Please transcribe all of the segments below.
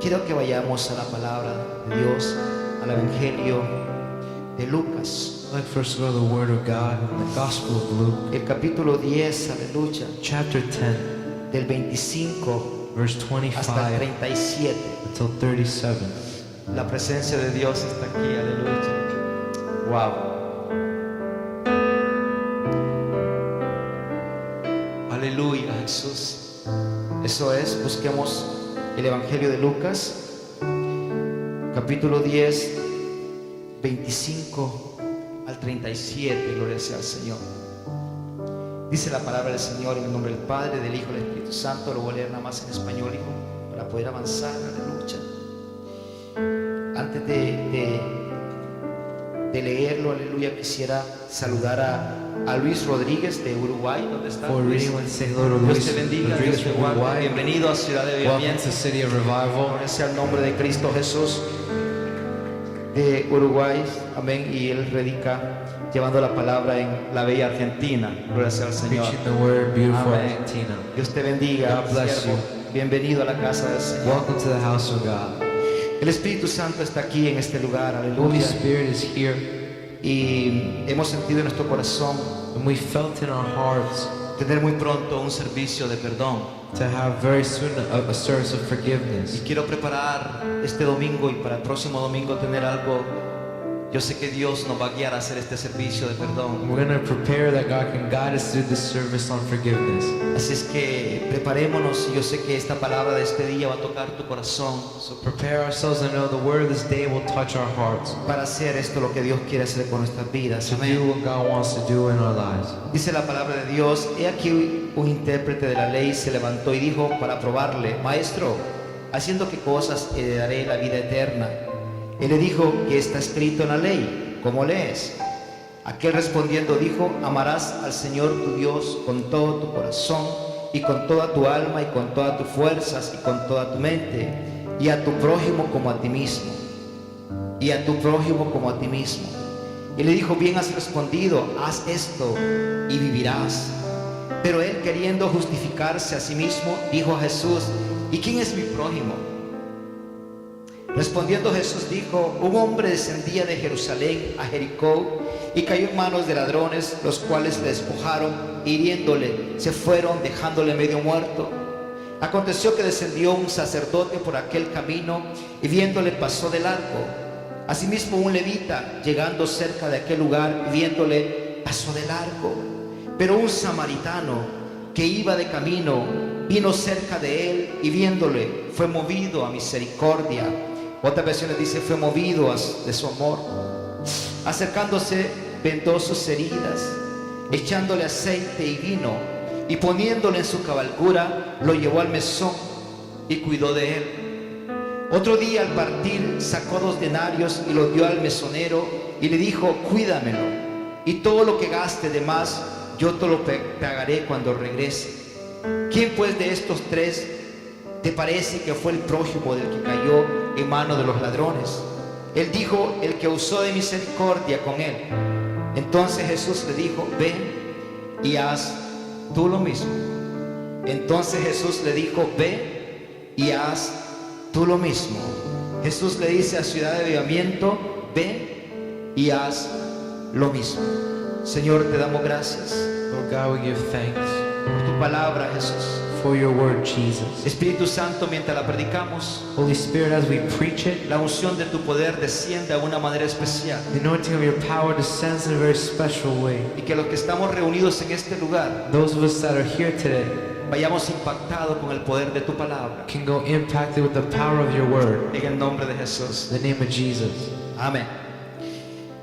Quiero que vayamos a la palabra de Dios, al Evangelio de Lucas, I'd like first to go to the Word of God, the Gospel of Luke, el capítulo 10, aleluya, chapter 10, del 25 verse hasta el 25 37. until 37. La presencia de Dios está aquí, aleluya. Wow. Aleluya, Jesús. Eso es, busquemos el Evangelio de Lucas, capítulo 10, 25 al 37, gloria sea al Señor. Dice la palabra del Señor en el nombre del Padre, del Hijo y del Espíritu Santo. Lo voy a leer nada más en español, hijo, para poder avanzar, aleluya. Antes de leerlo, aleluya, quisiera saludar a Luis Rodríguez de Uruguay. ¿Dónde está? For Luis? reading, let's say hello to Dios Luis te bendiga, Dios Rodriguez te from guarde. Uruguay. Bienvenido a Ciudad de Welcome Avivamiento. to City of Revival. Gloria sea el nombre de Cristo Jesús, de Uruguay, amén. Y él radica llevando la palabra en la bella Argentina. Gloria sea al Señor. Preaching the Word, beautiful Amén. Argentina. Dios te bendiga, God bless siervo. Bienvenido a la casa del Señor. Welcome to the house of God. El Espíritu Santo está aquí en este lugar, Holy aleluya. Spirit is here, Y hemos sentido en nuestro corazón and we felt in our hearts tener muy pronto un servicio de perdón. to have very soon a service of Y forgiveness. quiero preparar este domingo y para el próximo domingo tener algo. Yo sé que Dios nos va a guiar a hacer este servicio de perdón. We're going to prepare that God can guide us through this service on forgiveness. Así es que preparémonos. Y yo sé que esta palabra de este día va a tocar tu corazón So prepare ourselves and know the word of this day will touch our hearts para hacer esto lo que Dios quiere hacer con nuestras vidas. to do Amén. what God wants to do in our lives. Dice la palabra de Dios: he aquí un intérprete de la ley se levantó y dijo para probarle: Maestro, ¿haciendo qué cosas heredaré la vida eterna? Él le dijo: ¿qué está escrito en la ley? ¿Cómo lees? Aquel respondiendo dijo: amarás al Señor tu Dios con todo tu corazón y con toda tu alma y con todas tus fuerzas y con toda tu mente, y a tu prójimo como a ti mismo. Y a tu prójimo como a ti mismo. Y le dijo: bien has respondido, haz esto y vivirás. Pero él, queriendo justificarse a sí mismo, dijo a Jesús: ¿y quién es mi prójimo? Respondiendo Jesús dijo: un hombre descendía de Jerusalén a Jericó y cayó en manos de ladrones, los cuales le despojaron, hiriéndole, se fueron, dejándole medio muerto. Aconteció que descendió un sacerdote por aquel camino y viéndole pasó de largo. Asimismo un levita, llegando cerca de aquel lugar, viéndole, pasó de largo. Pero un samaritano que iba de camino vino cerca de él y viéndole fue movido a misericordia. Otras versiones dice fue movido de su amor. Acercándose vendó sus heridas, echándole aceite y vino, y poniéndole en su cabalgura lo llevó al mesón y cuidó de él. Otro día al partir sacó 2 denarios y los dio al mesonero y le dijo: cuídamelo, y todo lo que gaste de más yo te lo pagaré cuando regrese. ¿Quién pues de estos 3 te parece que fue el prójimo del que cayó en mano de los ladrones? Él dijo: el que usó de misericordia con él. Entonces Jesús le dijo: ven y haz tú lo mismo. Entonces Jesús le dijo: ven y haz tú lo mismo. Jesús le dice a Ciudad de Avivamiento: ven y haz lo mismo. Señor, te damos gracias Lord God, we give thanks por tu palabra, Jesús. for your word, Jesus. Espíritu Santo, mientras la predicamos, Holy Spirit, as we preach it, la unción de tu poder desciende de una manera especial. the anointing of your power descends in a very special way. Y que los que estamos reunidos en este lugar Those of us that are here today vayamos impactados con el poder de tu palabra. can go impacted with the power of your word. En el nombre de Jesús. In the name of Jesus. Amén.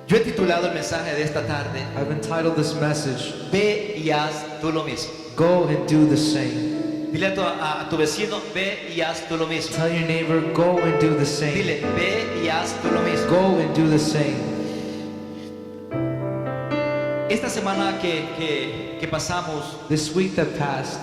Yo he titulado el mensaje de esta tarde: I've entitled this message, ve y haz tú lo mismo. Go and do the same. Dile a tu vecino: ve y haz tú lo mismo. Tell your neighbor, go and do the same. Dile: ve y haz tú lo mismo. Go and do the same. Esta semana que pasamos, This week that passed,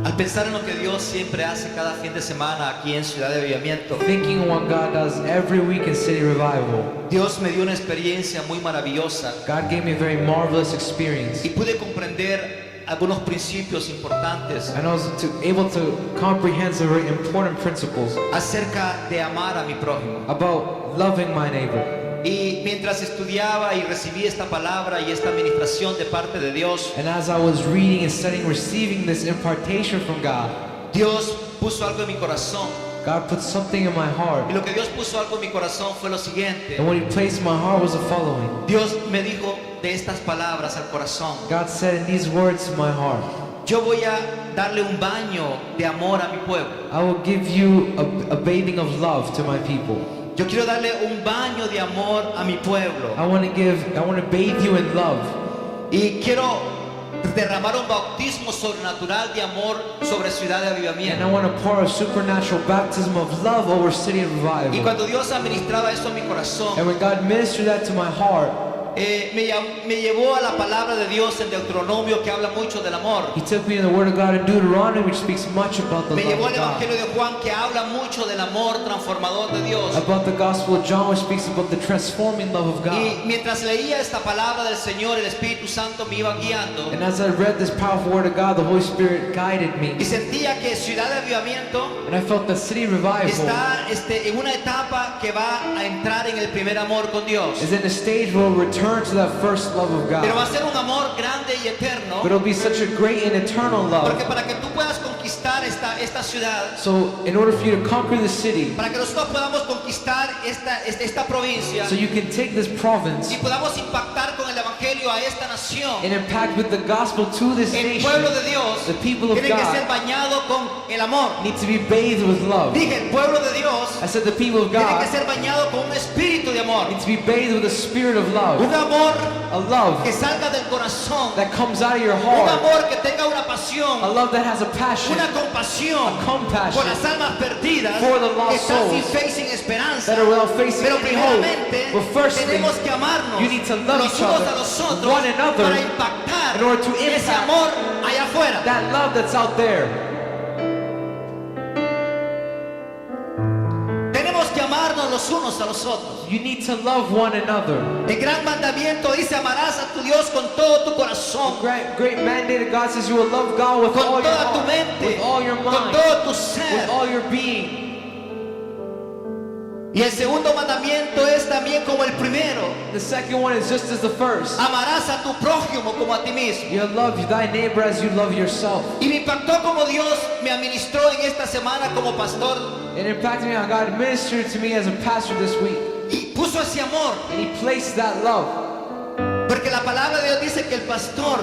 al pensar en lo que Dios siempre hace cada fin de semana aquí en Ciudad de Avivamiento, thinking on what God does every week in City Revival, Dios me dio una experiencia muy maravillosa God gave me a very marvelous experience. y pude comprender algunos principios importantes And I was able to comprehend some very important principles acerca de amar a mi prójimo. about loving my neighbor. Y mientras estudiaba y recibí esta palabra y esta administración de parte de Dios, And as I was reading and studying, receiving this impartation from God, Dios puso algo en mi corazón. God put something in my heart. Y lo que Dios puso algo en mi corazón fue lo siguiente. And what He placed in my heart was the following. Dios me dijo de estas palabras al corazón: God said in these words to my heart, yo voy a darle un baño de amor a mi pueblo. I will give you a bathing of love to my people. Yo quiero darle un baño de amor a mi pueblo. I want to bathe you in love. Y quiero derramar un bautismo sobrenatural de amor sobre Ciudad de And I Avivamiento. want to pour a supernatural baptism of love over City of Y Revival. cuando Dios administraba eso en mi corazón, And when God ministered that to my heart, me llevó a la palabra de Dios en Deuteronomio, que habla mucho del amor. He took me to the Word of God in Deuteronomy, which speaks much about the Me llevó love al of God. Evangelio de Juan, que habla mucho del amor transformador de Dios. About the Gospel of John, which speaks about the transforming love of God. Y mientras leía esta palabra del Señor, el Espíritu Santo me iba guiando. And as I read this powerful Word of God, the Holy Spirit guided me. Y sentía que Ciudad de Avivamiento And I felt the City Revival está en una etapa que va a entrar en el primer amor con Dios. is in a stage where we'll return to that first love of Pero va a God. ser un amor grande y eterno. But it'll be such a great and eternal love. Porque para que tú puedas conquistar esta ciudad, So in order for you to conquer the city, para que nosotros podamos conquistar esta provincia so you can take this province y podamos impactar con el Evangelio a esta nación, and impact with the gospel to this el nation, pueblo de Dios the people of tiene que ser God bañado con el amor. need to be bathed with love. Dije, el pueblo de Dios I said the people of tiene que God ser bañado con un espíritu de amor. need to be bathed with a spirit of love. Un amor A love que salga del corazón. that comes out of your Un heart. amor que tenga una A pasión, love that has a passion, una compasión a compassion por las almas perdidas for the lost que están sin souls fe y sin esperanza. that are without facing Pero any hope. primeramente But firstly, tenemos que amarnos you need to love los each unos other, a los otros one another, para impactar in order to ese impact amor allá afuera. that love that's out there. Tenemos que amarnos los unos a los otros. You need to love one another. El gran mandamiento dice: amarás a tu Dios con todo tu corazón, Great mandate of God says you will love God with all con your toda tu heart, mente, with all your con mind, todo tu with ser. all your being. Y el segundo mandamiento es también como el primero: The second one is just as the first. amarás a tu prójimo como a ti mismo. You love thy neighbor as you love yourself. Y me impactó como Dios me administró en esta semana como pastor It impacted me how God ministered to me as a pastor this week. y puso ese amor. And He placed that love. Porque la palabra de Dios dice que el pastor,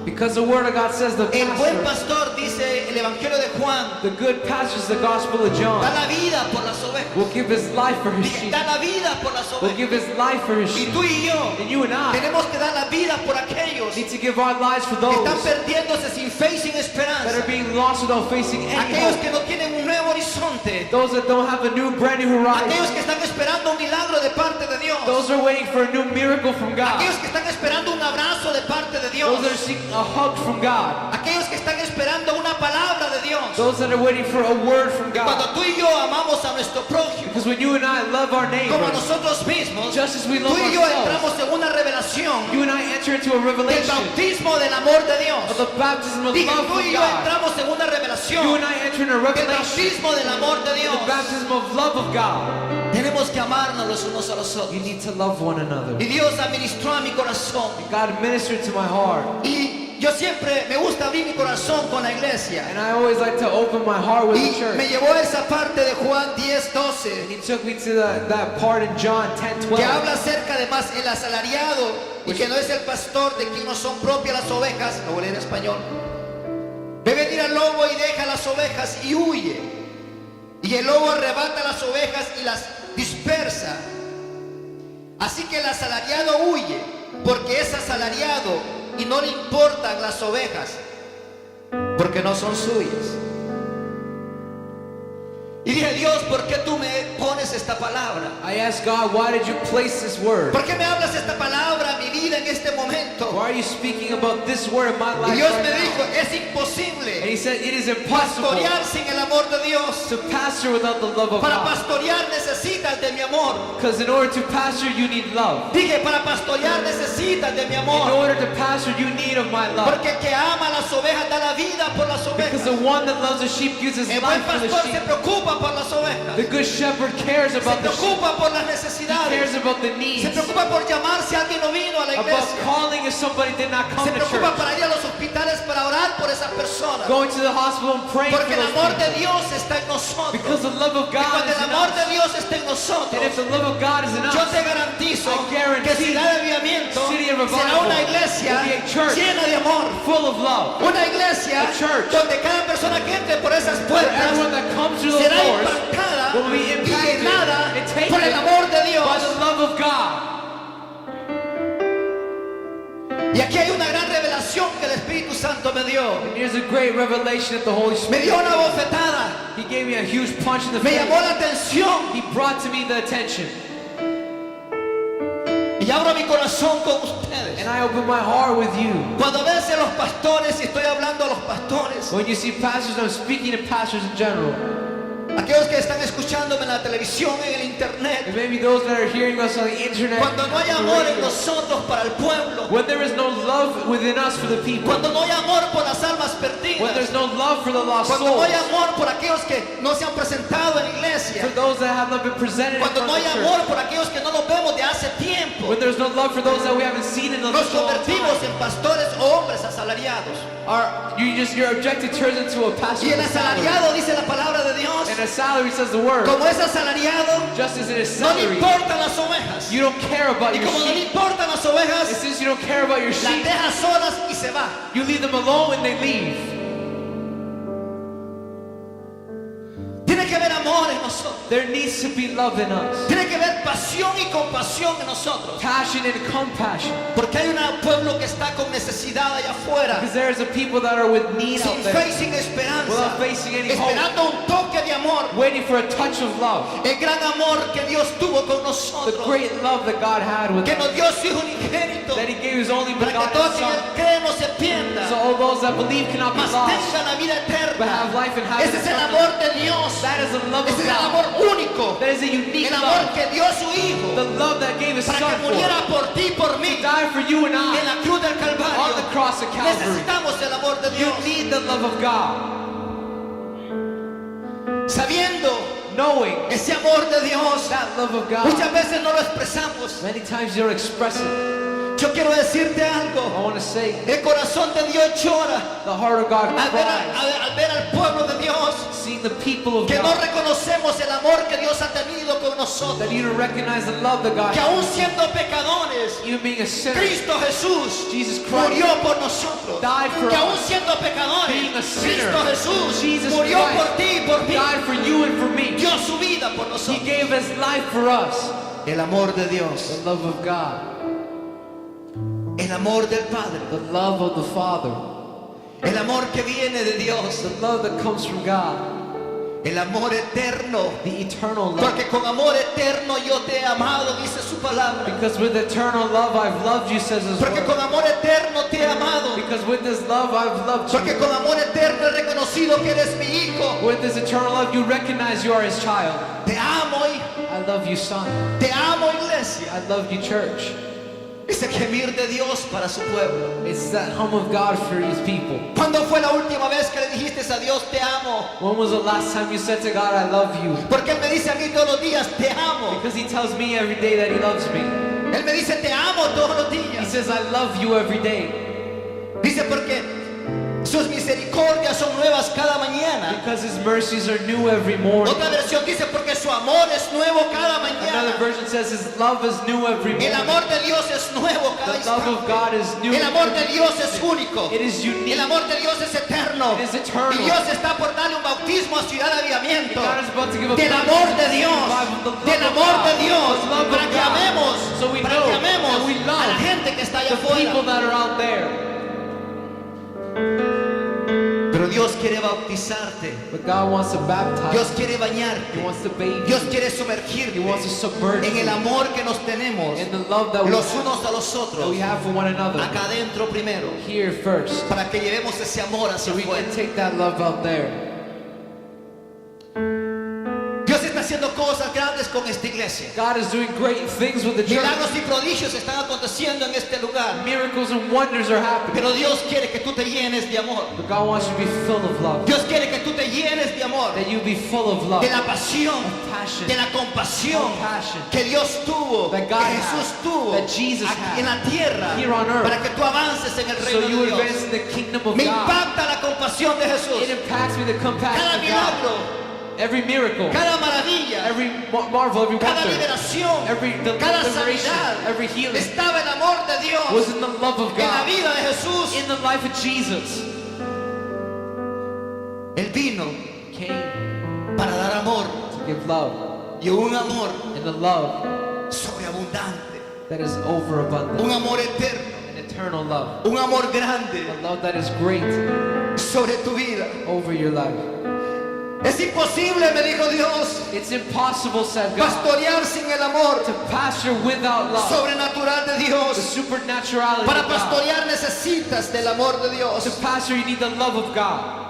Because the Word of God says the el buen pastor, pastor, dice el Evangelio de Juan, the good pastor is the Gospel of da John, la vida por las ovejas. will give his life for his sheep, Da la vida por las will ovejas. give his life for his Y sheep. tú y yo And you and I tenemos que dar la vida por aquellos need to give our lives for que those están perdiéndose sin fe y sin that esperanza. are being lost without facing any Aquellos hope. que no tienen un nuevo horizonte. Those that don't have a new, brand new Aquellos horizon. que están esperando un milagro de parte de Dios. Those are waiting for a new miracle from God. Aquellos que están esperando un abrazo de parte de Dios. Those that are seeking a hug from God. Aquellos que están esperando una palabra de Dios. Those that are waiting for a word from Cuando God. tú y yo amamos a nuestro prójimo Because when you and I love our como a neighbor, nosotros mismos, just as we tú love y yo ourselves, entramos en una revelación you and I enter into a del revelation bautismo del amor de Dios. of the baptism of Dije, love tú from y yo God. entramos en una You revelación and I enter in a del revelation bautismo del amor de Dios. the baptism of love of God. Tenemos que amarnos los unos a los You otros. need to love one another. Y Dios administró a mi corazón. God ministered to my heart. Y yo siempre me gusta abrir mi corazón con la iglesia. And I always like to open my heart with Y the church. me llevó a esa parte de Juan 10:12 He took me to that part in John 10:12. que habla acerca de más el asalariado y que no es el pastor de quien no son propias las ovejas. Lo voy a leer en español. Ve venir al lobo y deja las ovejas y huye. Y el lobo arrebata las ovejas y las dispersa. Así que el asalariado huye porque es asalariado y no le importan las ovejas porque no son suyas. Y dije, Dios, ¿por qué tú me pones esta palabra? I asked God, why did you place this word? ¿Por qué me hablas esta palabra a mi vida en este momento? Why are you speaking about this word in my Y life Dios right me now? dijo, es And imposible he said, it is impossible pastorear sin el amor de Dios. to pastor without the love of Para God. pastorear necesitas de mi amor. Because in order to pastor, you need love. Dije, para pastorear necesitas de mi In amor. order to pastor, you need of my love. Porque el que ama las ovejas da la vida por las Because ovejas. the one that loves the sheep gives his El buen life for the pastor se sheep. preocupa por las ovejas. The good shepherd cares Se about the sheep. preocupa por las He necesidades. cares about the needs. Se preocupa por llamar si alguien no vino a la About iglesia. calling if somebody did not come Se to preocupa church. para ir a los hospitales para orar por esas personas. Going to the hospital and praying for Porque el those amor people. de Dios está en nosotros. Because the love of Y God cuando is el in amor de us. Dios está en nosotros, And if the love of God is in yo us, te garantizo I guarantee que Ciudad de Avivamiento City of Revival será una iglesia will be a church llena de amor. full of love. Una iglesia A church donde cada persona que entre por esas Where puertas everyone that comes through those será doors impactada will be y impacted llenada and taken por el amor de by Dios. the love of God. Y aquí hay una gran revelación que el Espíritu Santo me dio. And here's a great revelation that the Holy Me Spirit dio una bofetada. He gave me a huge punch in the Me llamó face. la atención. He brought to me the attention. Y abro mi corazón con ustedes. And I open my heart with you. Cuando ves a los pastores, y estoy hablando a los pastores, When you see pastors, I'm speaking to pastors in general. aquellos que están escuchándome en la televisión, en el internet, And maybe those that are hearing us on the internet. cuando no hay on the amor en radio. nosotros para el pueblo, When there is no love within us for the people. cuando no hay amor por las almas When there's perdidas, no love for the lost cuando no souls. hay amor por aquellos que no se han presentado en la iglesia, For those that have not been presented in cuando front no of hay the amor church. por aquellos que no los vemos de hace tiempo, When there's no love for those that we haven't seen in a nos long convertimos time. en pastores o hombres asalariados. Your objective turns into a pastor Y el with a salary. asalariado, dice la palabra de Dios, And a salary says the word. como es asalariado, Just as it is no le salary, importan las ovejas. you don't care about Y your como no le sheep. importan las And ovejas, since you don't care about your las sheep, deja solas y se va. you leave them alone and they leave. Tiene que haber amor en nosotros. There needs to be love in us. Tiene que haber pasión y compasión en nosotros. Passion and compassion. Porque hay un pueblo que está con necesidad allá afuera, Because there's a people that are with need sin out there, fe y sin esperanza, without facing any hope, esperando un toque de amor. waiting for a touch of love. El gran amor que Dios tuvo con The nosotros, great love that God had with que us. nos dio su hijo unigénito, That He gave His only para que begotten todo quien Son. cree no se pierda, So all those that believe cannot be mas lost, tenga la vida but have eterna. life and have it Ese es el eternally. amor de Dios. That is the love Ese of es el God. amor único. That is a unique El amor love. que dio a su hijo The love that gave His para Son que for muriera us. por ti y por mí He died for you and en I la cruz del on Calvario. the cross of Calvary. Necesitamos el amor de You Dios. need the love of God. Sabiendo Knowing ese amor de Dios, that love of God. muchas veces no lo expresamos. Many times you don't express it. Yo quiero decirte I algo. want to say, El corazón de Dios llora the heart of God al ver, cries, al ver al pueblo de Dios seeing the people of que no God, reconocemos el amor que Dios ha tenido con nosotros. that you don't recognize the love that God Que has. aún siendo pecadores, Even being a sinner, Cristo Jesús Jesus Christ murió por nosotros. died for Que aún us. siendo pecadores, Being a sinner, Cristo Jesús Jesus murió Christ por ti y por mí. died for you and for me. Dio su vida por He nosotros. gave His life for us. El amor de Dios, The love of God, el amor del Padre, the love of the Father, el amor que viene de Dios, the love that comes from God, el amor eterno. the eternal love. Porque con amor eterno yo te he amado, dice su palabra. Because with eternal love I've loved you, says His Porque word. con amor eterno te he amado. Because with this love I've loved Porque you. con amor eterno he reconocido que eres mi hijo. With this eternal love you recognize you are His child. Te amo, hijo. I love you, son. Te amo, iglesia. I love you, church. Es el gemir de Dios para su pueblo. It's that hum of God for His people. ¿Cuándo fue la última vez que le dijiste a Dios te amo? When was the last time you said to God, I love you? Porque Él me dice a mí todos los días te amo. Because He tells me every day that He loves me. Él me dice te amo todos los He días. says, I love you every day. Dice porque sus misericordias son nuevas cada mañana. Because His mercies are new every morning. Otra versión dice porque su amor es nuevo cada Another mañana. version says His love is new every El morning. amor de Dios es nuevo cada The love of instante. God is new. El amor de Dios es único. It is unique. El amor de Dios es eterno. It is eternal. Y Dios está por darle un bautismo a Ciudad de Avivamiento. God is about to give a Del amor de Dios. Del amor de Dios. Para que amemos. So we Para know que amemos and we a la love gente que está allá the people afuera. that are out there. Pero Pero Dios quiere bautizarte. But God wants to baptize Dios you. quiere He bañarte. wants to bathe Dios you. quiere He sumergirte wants to submerge en el you amor que nos tenemos in the love that we los have, unos a los that otros. we have for one another. Acá adentro primero. Here first. Para que llevemos ese amor hacia So we afuera. can take that love out there. Dios está haciendo cosas grandes con esta iglesia. God is doing great things with the church. Milagros y prodigios están aconteciendo en este lugar. Miracles and wonders are happening. Pero Dios quiere que tú te llenes de amor. But God wants you to be full of love. Dios quiere que tú te llenes de amor. That you be full of love. De la pasión, Passion. de la compasión Compassion. que Dios tuvo, That que God Jesús had, tuvo that Jesus aquí had, en la tierra, here on earth. para que tú avances en el So reino you de Dios. advance in the kingdom of Me God. impacta la compasión de Jesús. It impacts me, the compassion Cada of God. milagro, Every miracle, cada maravilla, every marvel, every cada wonder, liberación, every cada liberation, sanidad, every healing estaba el amor de Dios was in the love of en la God, vida de Jesús. in the life of Jesus. Él vino Came para dar amor to give love, y un amor and a love sobreabundante, that is overabundant, un amor eterno, an eternal love, un amor grande a love that is great sobre tu vida. over your life. Es imposible, me dijo Dios, It's impossible, said God, pastorear sin el amor to pasture without love. sobrenatural de The Dios. supernaturality Para of God. pastorear necesitas del amor de To Dios. pasture, you need the love of God.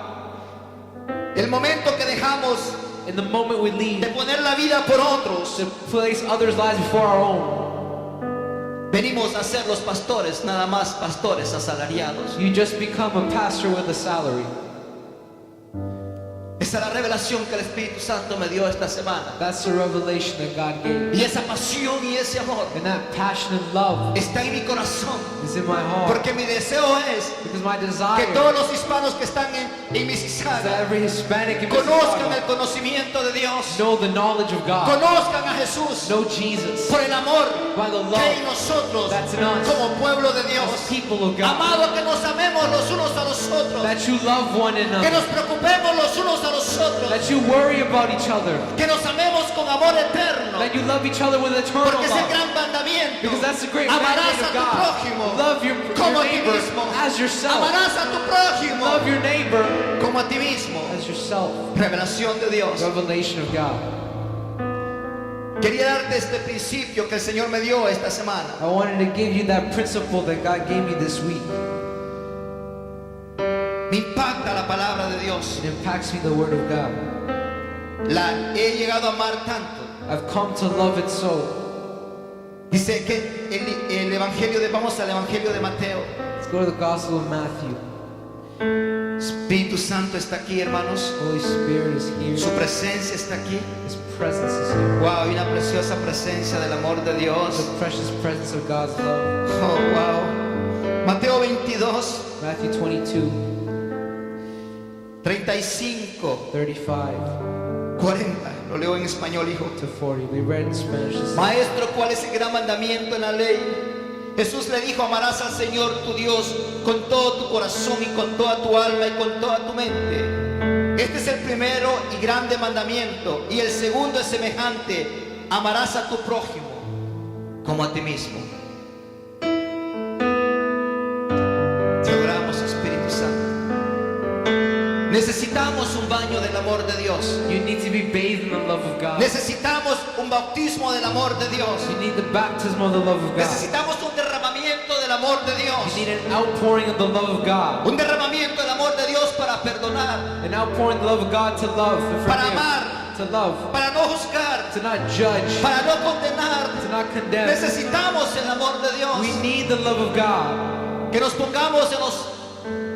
El momento que dejamos In the moment we leave, de poner la vida por otros, to place others' lives before our own, venimos a ser los pastores, nada más pastores asalariados. you just become a pastor with a salary. Esa es la revelación que el Espíritu Santo me dio esta semana. That's the revelation that God gave. Y esa pasión y ese amor And that passion and love está en mi corazón. is in my heart. Porque mi deseo es Because my que desire todos los hispanos que están en is that Mississauga every Hispanic in conozcan el Mississauga conocimiento de Dios, know the knowledge of God, conozcan a Jesús know Jesus por el amor by the que hay en love nosotros that's in us como pueblo de as Dios. people of God, Amado, que nos amemos los unos a los otros, that you love one que another, nos preocupemos los unos a los otros, that you worry about each other, que nos amemos con amor eterno, that you love each other with eternal porque es el love. gran mandamiento. Because that's the great Amarás mandate a of tu God. prójimo Love your como a ti neighbor mismo. as yourself. Amarás a tu prójimo Love your neighbor como a ti mismo. as yourself. Revelación de Dios. Revelation of God. Quería darte este principio que el Señor me dio esta semana. I wanted to give you that principle that God gave me this week. Me impacta la palabra de Dios. It impacts me, the word of God. La he llegado a amar tanto. I've come to love it so. Dice que el evangelio de, vamos al evangelio de Mateo. Let's go to the Gospel of Matthew. Espíritu Santo está aquí, hermanos. Holy Spirit is here. Su presencia está aquí. His presence is here. Wow, hay una preciosa presencia del amor de Dios. The precious presence of God's love. Oh, wow. Mateo 22, Matthew 22, 35, 35 40. Lo leo en español, hijo. to 40. We read in Spanish. This Maestro, ¿cuál es el gran mandamiento en la ley? Jesús le dijo: amarás al Señor tu Dios con todo tu corazón y con toda tu alma y con toda tu mente. Este es el primero y grande mandamiento. Y el segundo es semejante: amarás a tu prójimo como a ti mismo. Te adoramos, Espíritu Santo. Necesitamos un baño del amor de Dios. You need to be bathed in the love of God. Necesitamos un bautismo del amor de Dios. You need the baptism of the love of God. Necesitamos un derramamiento del amor de Dios. You need an outpouring of the love of God. Un derramamiento del amor de Dios para perdonar, An outpouring of the love of God to love, to para forgive, amar, to love, para no juzgar, to not judge, para no condenar. to not condemn. Necesitamos el amor de Dios. We need the love of God. Que nos pongamos en los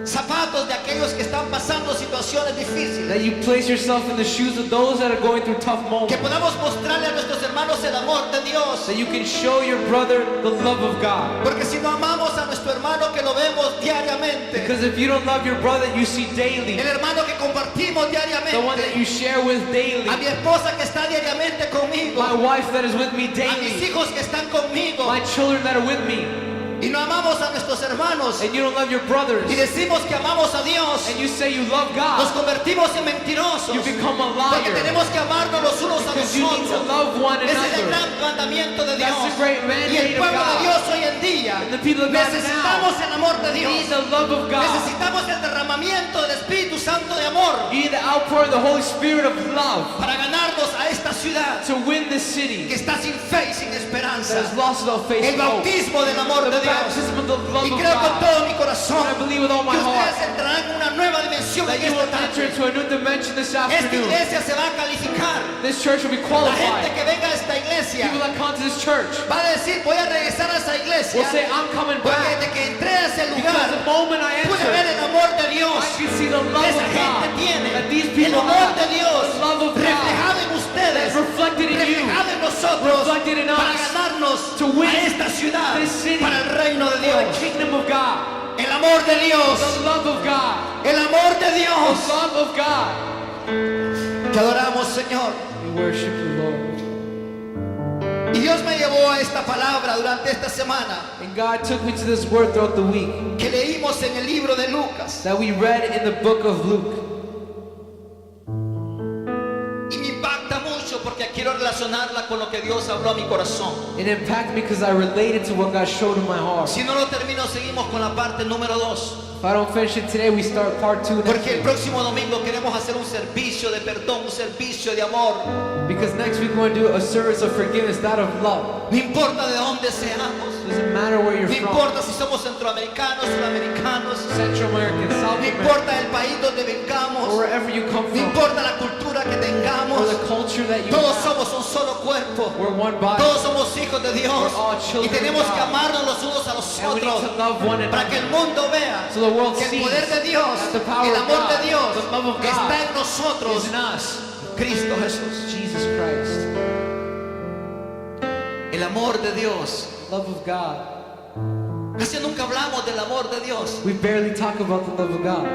zapatos de aquellos que están pasando situaciones difíciles. That you place yourself in the shoes of those that are going through tough Que moments. podamos mostrarle a nuestros hermanos el amor de Dios. That you can show your brother the love of God. Porque si no amamos a nuestro hermano que lo vemos diariamente, Because if you don't love your brother you see daily, el hermano que compartimos the one that diariamente, you share with daily, a mi esposa que está diariamente conmigo, my wife that is with me a mis daily, hijos que están conmigo, my children that are with me, y no amamos a nuestros hermanos and you don't love your brothers, y decimos que amamos a Dios, and you say you love nos God, convertimos en mentirosos, you become a porque liar. tenemos que amarnos los unos a Because you need to nosotros. love one Ese es el another. gran mandamiento de Dios. That's the great Y mandate el of pueblo de God. Dios hoy en día And the people of God necesitamos now el amor de need Dios. the love of God. Necesitamos el derramamiento del Espíritu Santo de amor You need the outpour of the Holy Spirit of love para ganarnos a esta ciudad to win this city que está sin fe y sin that esperanza. has lost without faith El and hope. bautismo del amor de The Dios. baptism of the love Y of creo con God. todo mi corazón And I believe with all my que ustedes heart entrarán en una nueva dimensión that en you will esta enter tarde. into a new dimension this Esta afternoon. iglesia se va a calificar. This church will be La gente qualified. que venga a esta iglesia People that come to this church va a decir, voy a regresar a esa iglesia will say, I'm coming porque back. desde que entré a ese Because lugar the moment I pude ver enter, el amor de Dios I can see the love esa of gente God. tiene, That these el people amor have. de Dios The love of God. reflejado en ustedes, That's reflected in you. reflejado en nosotros Reflected in para us. ganarnos To win a esta ciudad this city. para el reino de For Dios. the kingdom of God. El amor de Dios, The love of God. el amor de Dios The love of God. que adoramos, Señor. We worship you, Lord. Y Dios me llevó a esta palabra durante esta semana And God took me to this word throughout the week que leímos en el libro de Lucas. that we read in the book of Luke. Y me impacta mucho porque quiero relacionarla con lo que Dios habló a mi corazón. It impacted me because I related to what God showed in my heart. Si no lo termino, seguimos con la parte número 2. If I don't finish it today, we start part 2 next Porque el week. próximo domingo queremos hacer un servicio de perdón, un servicio de amor. Because next week we're going to do a service of forgiveness, that of love. No importa de dónde seamos. Doesn't matter where you're No from. importa si somos centroamericanos, sudamericanos. Central American, South No American, importa el país donde or vengamos. wherever you come No from, importa la cultura que or tengamos. the culture that you Todos have. somos un solo cuerpo. We're one body. Todos somos hijos de Dios. We're all Y children tenemos of que God. amarnos los unos a los And we need otros. to love one Para que another. el mundo vea So the world que el sees poder de Dios, that the power el of amor de God, Dios the love of God está en nosotros, is in us. Cristo Jesús. Jesus Christ. El amor de Dios. Love of God. Casi nunca hablamos del amor de Dios. We barely talk about the love of God.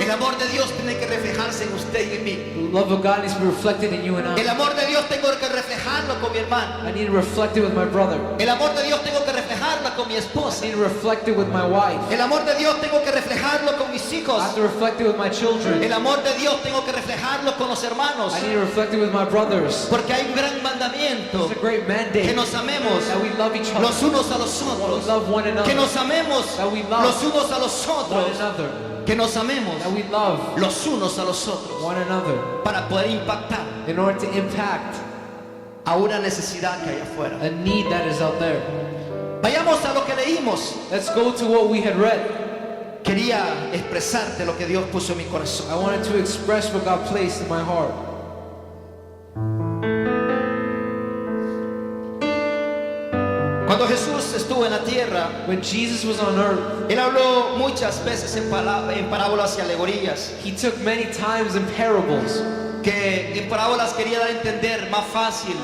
El amor de Dios tiene que reflejarse en usted y en mí. The love of God needs to be reflected in you and El I. amor de Dios tengo que reflejarlo con mi hermano. I need to reflect it with my brother. El amor de Dios tengo que reflejarlo con mi I esposa. need to reflect it with my wife. El amor de Dios tengo que reflejarlo con mis hijos. I have to reflect it with my children. El amor de Dios tengo que reflejarlo con los hermanos. I need to reflect it with my brothers. Porque hay un gran mandamiento. It's a great Que mandate nos amemos that we love each other. los unos a los We otros. love one Que another. nos amemos That we love los unos a los One otros. another. Que nos amemos That we love los unos a los otros. one another Para poder impactar in order to impact a una necesidad que hay afuera. a need that is out there. Vayamos a lo que leímos. Let's go to what we had read. Quería expresarte lo que Dios puso en mi corazón. I wanted to express what God placed in my heart. Cuando Jesús estuvo en la tierra, When Jesus was on earth, Él habló muchas veces en parábolas y alegorías. he took many times in parables. Que en parábolas quería dar a entender más fácil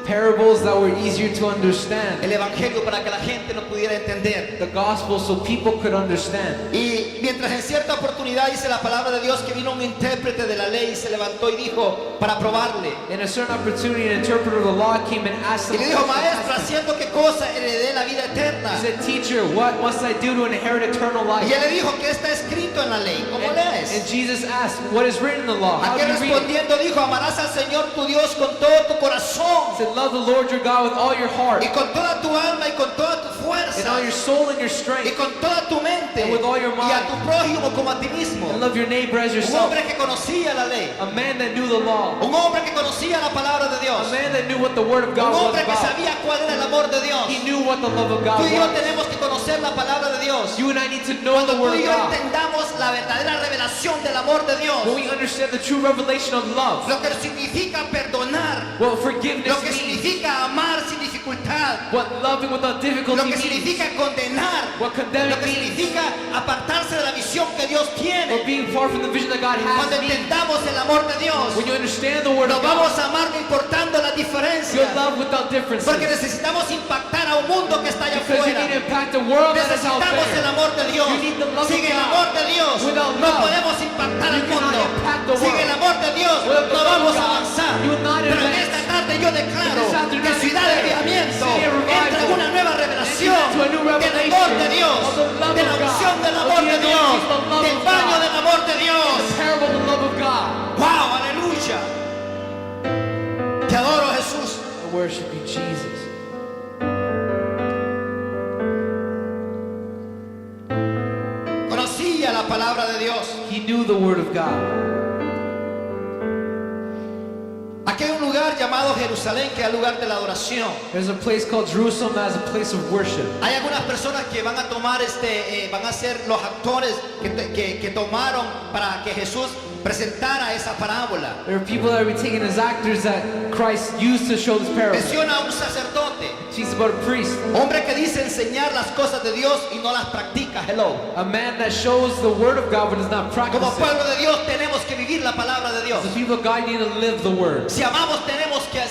Parables that were easier to understand. el evangelio para que la gente lo pudiera entender. The gospel so people could understand. Y mientras en cierta oportunidad dice la palabra de Dios que vino un intérprete de la ley y se levantó y dijo para probarle. In a certain opportunity, an interpreter of the law came and asked Y him, le dijo, maestro, ¿haciendo qué cosa heredé la vida eterna? he said, teacher, what must I do to inherit eternal life? Y él le dijo que está escrito en la ley. ¿Cómo And lees? Jesus asked, what is written in the law? How do Aquel you read it? respondiendo dijo, amarás al Señor tu Dios con todo tu corazón He said, love the Lord your God with all your heart, y con toda tu alma y con toda tu and fuerza all your soul and your y strength, con toda tu mente And with all your y a mind. tu prójimo como a ti mismo. and love your neighbor as Un yourself. hombre que conocía la ley, A man that knew the law, un hombre que conocía la palabra de a Dios, man that knew what the word of un God was hombre que about. sabía cuál era el amor de Dios. He knew what the love of Tú God y yo was. tenemos que conocer la palabra de Dios. You and I need to know Cuando the tú word y of yo God. entendamos la verdadera revelación del amor de Dios, When we understand the true revelation of love, lo que significa perdonar, what forgiveness lo que means, significa amar sin dificultad, what loving without lo difficulty que means, significa condenar, what lo condemning que means, significa apartarse de la visión que Dios or tiene. being far from the vision that God Cuando has means. entendamos el amor de Dios, When you understand the word nos of vamos God, a amar no importando las you'll diferencias, love without differences. porque necesitamos impactar a un mundo que está allá Because you afuera. need to impact the world that is out Necesitamos el there. amor de Dios. You need the love Sin of el God. amor de Dios Without no love, podemos impactar al you cannot mundo. impact the Sin world. el amor de Dios Without the no love vamos of a God, avanzar. you will not Pero en advance. esta tarde yo declaro This afternoon que I Ciudad de declare, Avivamiento City of Revival, entra en una nueva into a revelación revelación into a new del revelation amor de Dios, of the love de la of God, unción del of amor the de Dios, anointing, the love del of baño God, del amor de Dios. the parable of the love of God. ¡Wow! ¡Aleluya! Te adoro, Jesús. I worship you, Jesus. Conocía la palabra de Dios. He knew the word of God. Aquí hay un lugar llamado Jerusalén, que es el lugar de la adoración. There's a place called Jerusalem that is a place of worship. Hay algunas personas que van a tomar van a ser los actores que tomaron para que Jesús presentara esa parábola. There are people that are taken as actors that Christ used to show this parable. Menciona a un sacerdote, It speaks about a priest, hombre que dice enseñar las cosas de Dios y no las practica. Hello. a man that shows the word of God but does not practice Como it. pueblo de Dios tenemos que vivir la palabra de Dios. The people of God need to live the word. Si amamos,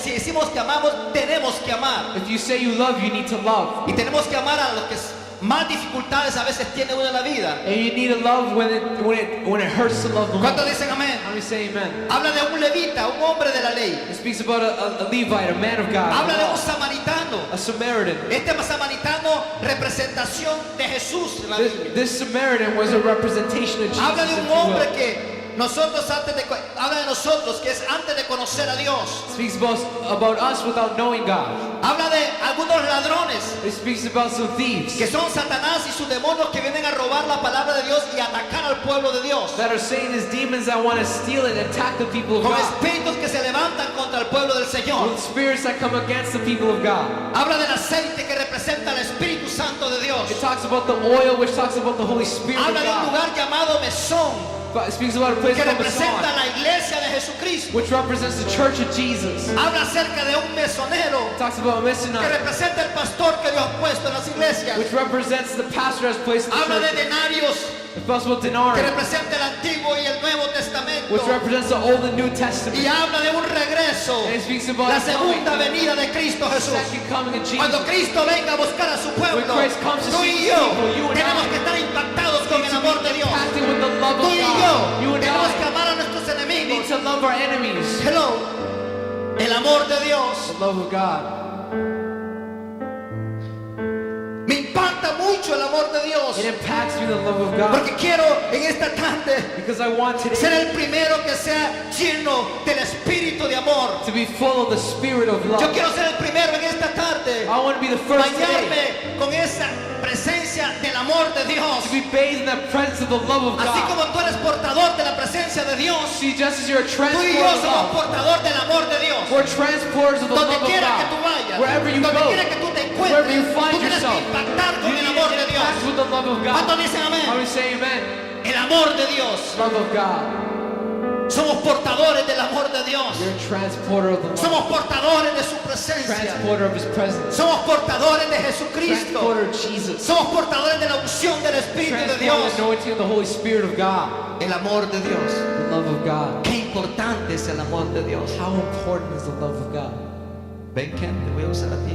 si decimos que amamos, tenemos que amar. If you say you love, you need to love. Y tenemos que amar a los que más dificultades a veces tiene uno en la vida. And you need to love when it hurts to love the ¿Cuántos most. dicen amén? How many say amen? Habla de un levita, un hombre de la ley. It speaks about a Levite, a man of God, Habla de un samaritano. a Samaritan. Este samaritano, representación de Jesús en la Biblia. This Samaritan was a representation of Jesus. Habla de if un you will. hombre que habla de nosotros que es antes de conocer a Dios. Speaks about us without knowing God. Habla de algunos ladrones It speaks about some thieves que son Satanás y sus demonios que vienen a robar la palabra de Dios y atacar al pueblo de Dios. that are saying as demons that want to steal and attack the people of Con God. espíritus que se levantan contra el pueblo del Señor. With spirits that come against the people of God. Habla del aceite que representa al Espíritu Santo de Dios. It talks about the oil, which talks about the Holy Spirit of Habla de un God. lugar llamado Mesón, It speaks about a place que called representa Mason, la iglesia de Jesucristo. which represents the church of Jesus. Habla acerca de un mesonero It talks about a que missionary, representa el pastor que Dios ha puesto en las iglesias. which represents the pastor as placed in the Habla de church. denarios It talks about que denarii, representa el Antiguo y el Nuevo Testamento. which represents the Old and New Y Testament. habla de un regreso, And it speaks about la the coming, segunda venida de Cristo the Jesús. second coming of Jesus. Cuando Cristo venga a buscar a su pueblo, When Christ comes to tú seek y his yo people, you and tenemos I que estar impactados con el amor de Dios. Impacted with the love Tú of y yo God. You and tenemos que I amar a nuestros need enemigos. to love our enemies. Hello, el amor de Dios The love of God. me impacta mucho, el amor de Dios, It impacts me, the love of God. porque quiero en esta tarde Because I want ser today el primero que sea lleno del espíritu de amor. to be full of the spirit of Yo love. quiero ser el primero en esta tarde, I want to be the first today bañarme con esa presencia del amor de Dios. to be bathed in the presence of the love of Así God. como tú eres portador de la presencia de Dios, See, just as you're a tú y transporter yo of somos love, portador del amor de Dios. we're transporters of the Donde love of quiera que tú God. vayas, Wherever you donde go, quiera que tú te wherever you encuentres, find tú tienes que yourself, impactar con you el need amor to de Dios. impact with the love of ¿Cuántos God. dicen I amén? would say amen. El amor de Dios. Love of God. Somos portadores del amor de Dios. You're a transporter of the love. Somos portadores de su presencia. Transporter of His presence. Somos portadores de Jesucristo. Transporter of Jesus. Somos portadores de la unción del Espíritu de Transporter Dios. of the anointing of the Holy Spirit of God. El amor de Dios. The love of God. Qué importante es el amor de Dios. How important is the love of God? Ven, Ken, te voy a usar a ti.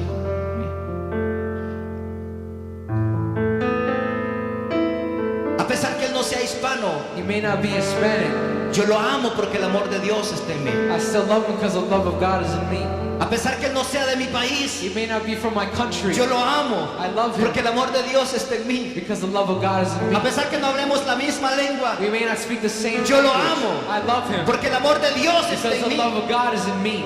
A pesar que él no sea hispano, You may not be Hispanic. yo lo amo porque el amor de Dios está en mí. I still love Him because the love of God is in me. A pesar que él no sea de mi país, He may not be from my country. yo lo amo I love Him porque el amor de Dios está en mí. because the love of God is in me. A pesar que no hablemos la misma lengua, We may not speak the same yo lo language. amo I love Him porque el amor de Dios está because en the mí. love of God is in me.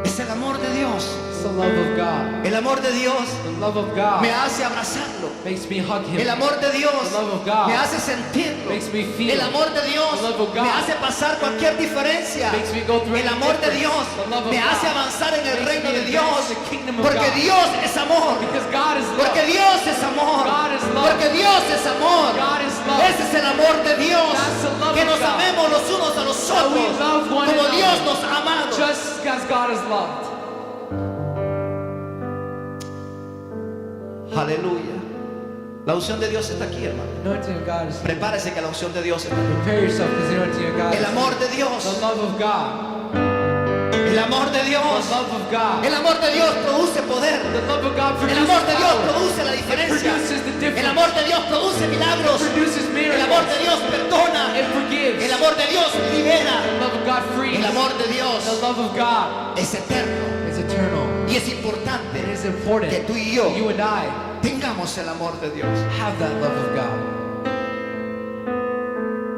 Es el amor de Dios. It's the love of God. El amor de Dios The love of God me hace abrazarlo. makes me hug Him. El amor de Dios The love of God me hace sentirlo. makes me feel. El amor de Dios The love of God me hace pasar cualquier diferencia. makes me go through El any amor de difference. Dios The love of me hace God avanzar en el makes reino me de advance Dios. in the kingdom of Porque God. Dios es amor. Because God is love. Porque Dios es amor. God is love. Porque Dios es amor. God is love. Ese es el amor de Dios. That's the love Que of nos God. amemos los unos a los That we otros. love one Como another. Dios nos ha amado. Just as God is loved. Aleluya. La unción de Dios está aquí, hermano. The anointing of God is here. Prepárese que la unción de Dios está aquí. Prepare yourself because the anointing of God is El here. amor de Dios. The love of God. El amor de The Dios. love of God. El amor de Dios produce poder. The love of God El produces amor de Dios power. produce la diferencia. produces the difference. El amor de Dios produce milagros. It produces El miracles. amor de Dios perdona. It forgives. El amor de Dios libera. The love of God frees. El amor de Dios The love of God es eterno is eternal. y Y es importante It is important que tú y yo that you and I tengamos el amor de Dios. have that love of God.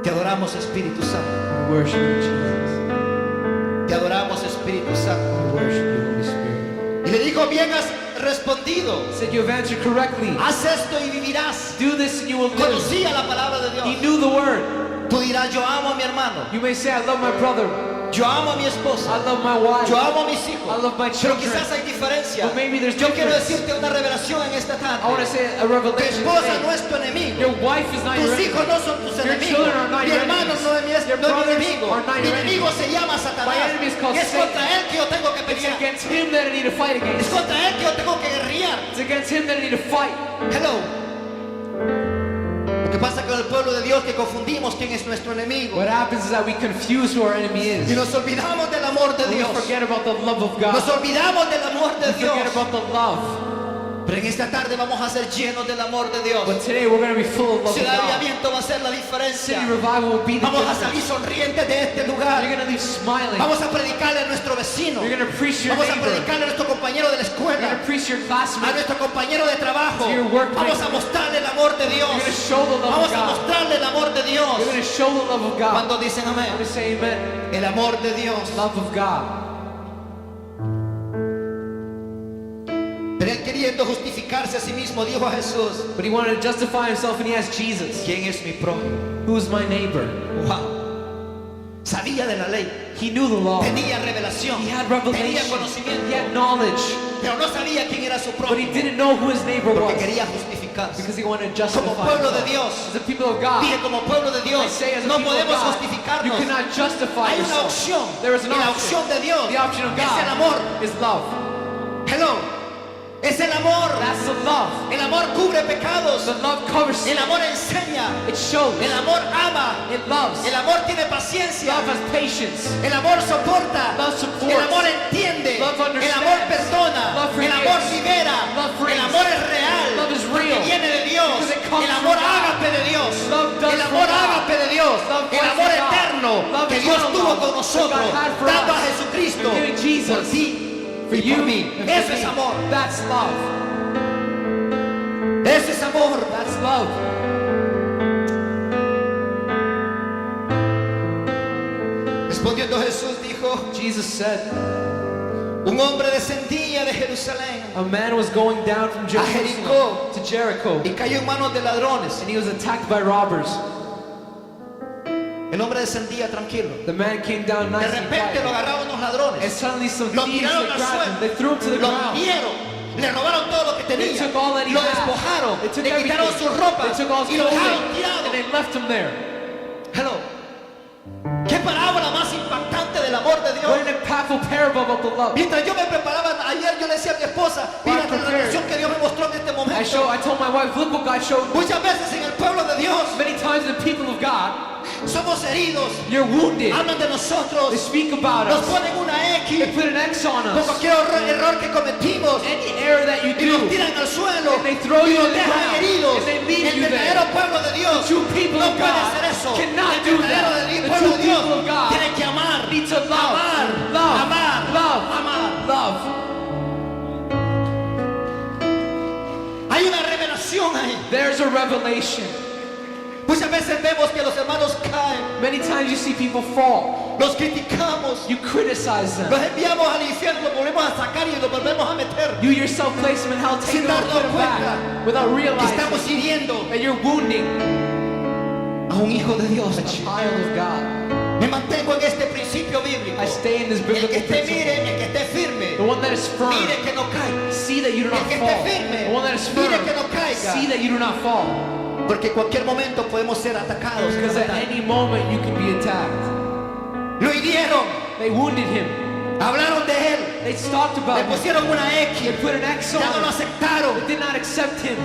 Te adoramos, Espíritu Santo. We worship you, Jesus. Te adoramos, Espíritu Santo. We worship you, Holy Spirit. Y le dijo, bien has respondido. He said, you have answered correctly. Haz esto y vivirás. Do this and you will live. Conocía la palabra de He Dios. knew the word. Tú dirás, yo amo a mi hermano. You may say, I love my brother. Yo amo a mi esposa. I love my wife. Yo amo a mis hijos. I love my Pero children. quizás hay diferencia. But maybe there's Yo quiero difference. decirte una revelación en esta I want to tarde. say a Tu revelation esposa today. no es tu enemigo. Your wife is not your Tus hijos enemy. no son tus Your enemigos. children are not Mi your hermano enemies. no es mi Your no es mi brothers enemigo. are not Mi your enemigo enemies. se llama My Satanás. enemy is called Y es contra Satan. él que yo tengo que It's pelear. against him that I need to fight Es against. contra él que yo tengo que guerrear. It's against him that I need to fight. Hello. Lo que pasa con el pueblo de Dios que confundimos quién es nuestro enemigo. What happens is that we confuse who our enemy Y is. nos olvidamos del amor de We Dios. forget about the love of Nos God. olvidamos del amor de We Dios. forget about the love. Pero en esta tarde vamos a ser llenos del amor de Dios. But today we're going to be full of love of Ciudad de God. Avivamiento va a ser la diferencia. City Revival will be the Vamos a salir difference. sonrientes de este lugar. You're going to leave smiling. Vamos a predicarle a nuestro vecino. You're going to preach to your Vamos a neighbor. predicarle a nuestro compañero de la You're going escuela. to preach to your A classmates. nuestro compañero de trabajo. To your workplace. Vamos a mostrarle el amor de Dios. You're going to show the love Vamos of a God. mostrarle el amor de Dios. You're going to show the love of God. Cuando dicen I'm amén. going to say amen. El amor de Dios. Love of God. Pero él queriendo justificarse a sí mismo dijo a Jesús, But he wanted to justify himself and he asked Jesus, ¿quién es mi prójimo? who's my neighbor? Wow. Sabía de la ley. He knew the law. Tenía revelación. He had Tenía revelation. He conocimiento. had knowledge. Pero no sabía quién era su But he prójimo. didn't know who his neighbor Porque was. quería justificarse. Because he wanted to Como justify pueblo de himself. Dios. As a people of God. Dije, como pueblo de I Dios, say as a no people of podemos God, you justificarnos. cannot justify Hay una yourself. opción. There is Y an la option. opción de Dios The option of es el God amor. is love. Hello. Es el amor. That's the love. El amor cubre pecados. The love covers. El amor enseña. It shows. El amor ama. It loves. El amor tiene paciencia. Love has patience. El amor soporta. Love supports. El amor entiende. Love El understands. amor perdona. Love El forgives. amor libera. Love El frees. amor es real. Love is Porque real. viene de Dios. Because it comes El amor from God. ágape de Dios. Love does El amor from God. ágape de Dios. Love El comes amor from God. eterno Love que Dios eternal tuvo love con that nosotros. God had for Dando a us. Jesucristo. For giving Jesus. Por ti For y you por mí. and for Eso me. es amor. That's love. Eso es amor. That's love. Respondiendo Jesús dijo, Jesus said, un hombre descendía de Jerusalén a man was going down from Jerusalem Jericó. to Jericho, y cayó en manos de ladrones. and he was attacked by robbers. El hombre descendía tranquilo. The man came down De nice and repente lo quiet, agarraron unos and ladrones. suddenly some Lo thieves tiraron al grabbed him. suelo. They threw him to the Lo ground. hirieron. Le robaron todo lo que They tenía. took all that he Lo had. despojaron. They took Le quitaron everything. sus ropas. They took all his Y lo dejaron clothing, tirado. and they left him there. Hello. ¿Qué parábola más impactante del amor de Dios? What an impactful parable about the love. Mientras yo me preparaba ayer, yo le decía a mi esposa, mira la revelación que Dios me mostró en este momento. I told my wife, look what God showed me. Muchas veces en el pueblo de Dios Many times the people of God, somos heridos. you're wounded. Hablan de nosotros. They speak about Nos us. ponen una They X put an X on por us. cualquier error que cometimos. Any error that you Y nos do, tiran al suelo. And they throw Y you nos to the dejan ground. heridos. And they leave El you there. verdadero pueblo de Dios The true people no of puede God hacer eso. cannot El do verdadero that. The pueblo true de Dios people of God tiene que amar. need to love, Amar. love, Amar. love, Amar. love. Hay una revelación ahí. There's a revelation. Muchas veces vemos que los hermanos caen. Many times you see people fall. Los criticamos. You criticize them. Los enviamos al infierno. Los volvemos a sacar y los volvemos a meter. You yourself place them in hell, take Sin them out, darnos put them cuenta. back, without realizing Estamos hiriendo that you're wounding a un hijo de Dios. a child of God. Me mantengo en este principio bíblico. I stay in this El que biblical esté principle. mire, el que esté firme. The one that is firm. Mire que no caiga. See that you do El not que esté fall. firme. The one that is firm. Mire que no caiga. See that you do not fall. Porque en cualquier momento podemos ser atacados. Because at any moment you can be attacked. Lo hirieron. They wounded him. Hablaron de él. They talked Le about him. pusieron una They X. put an X Ya no on lo him. aceptaron. They did not accept him.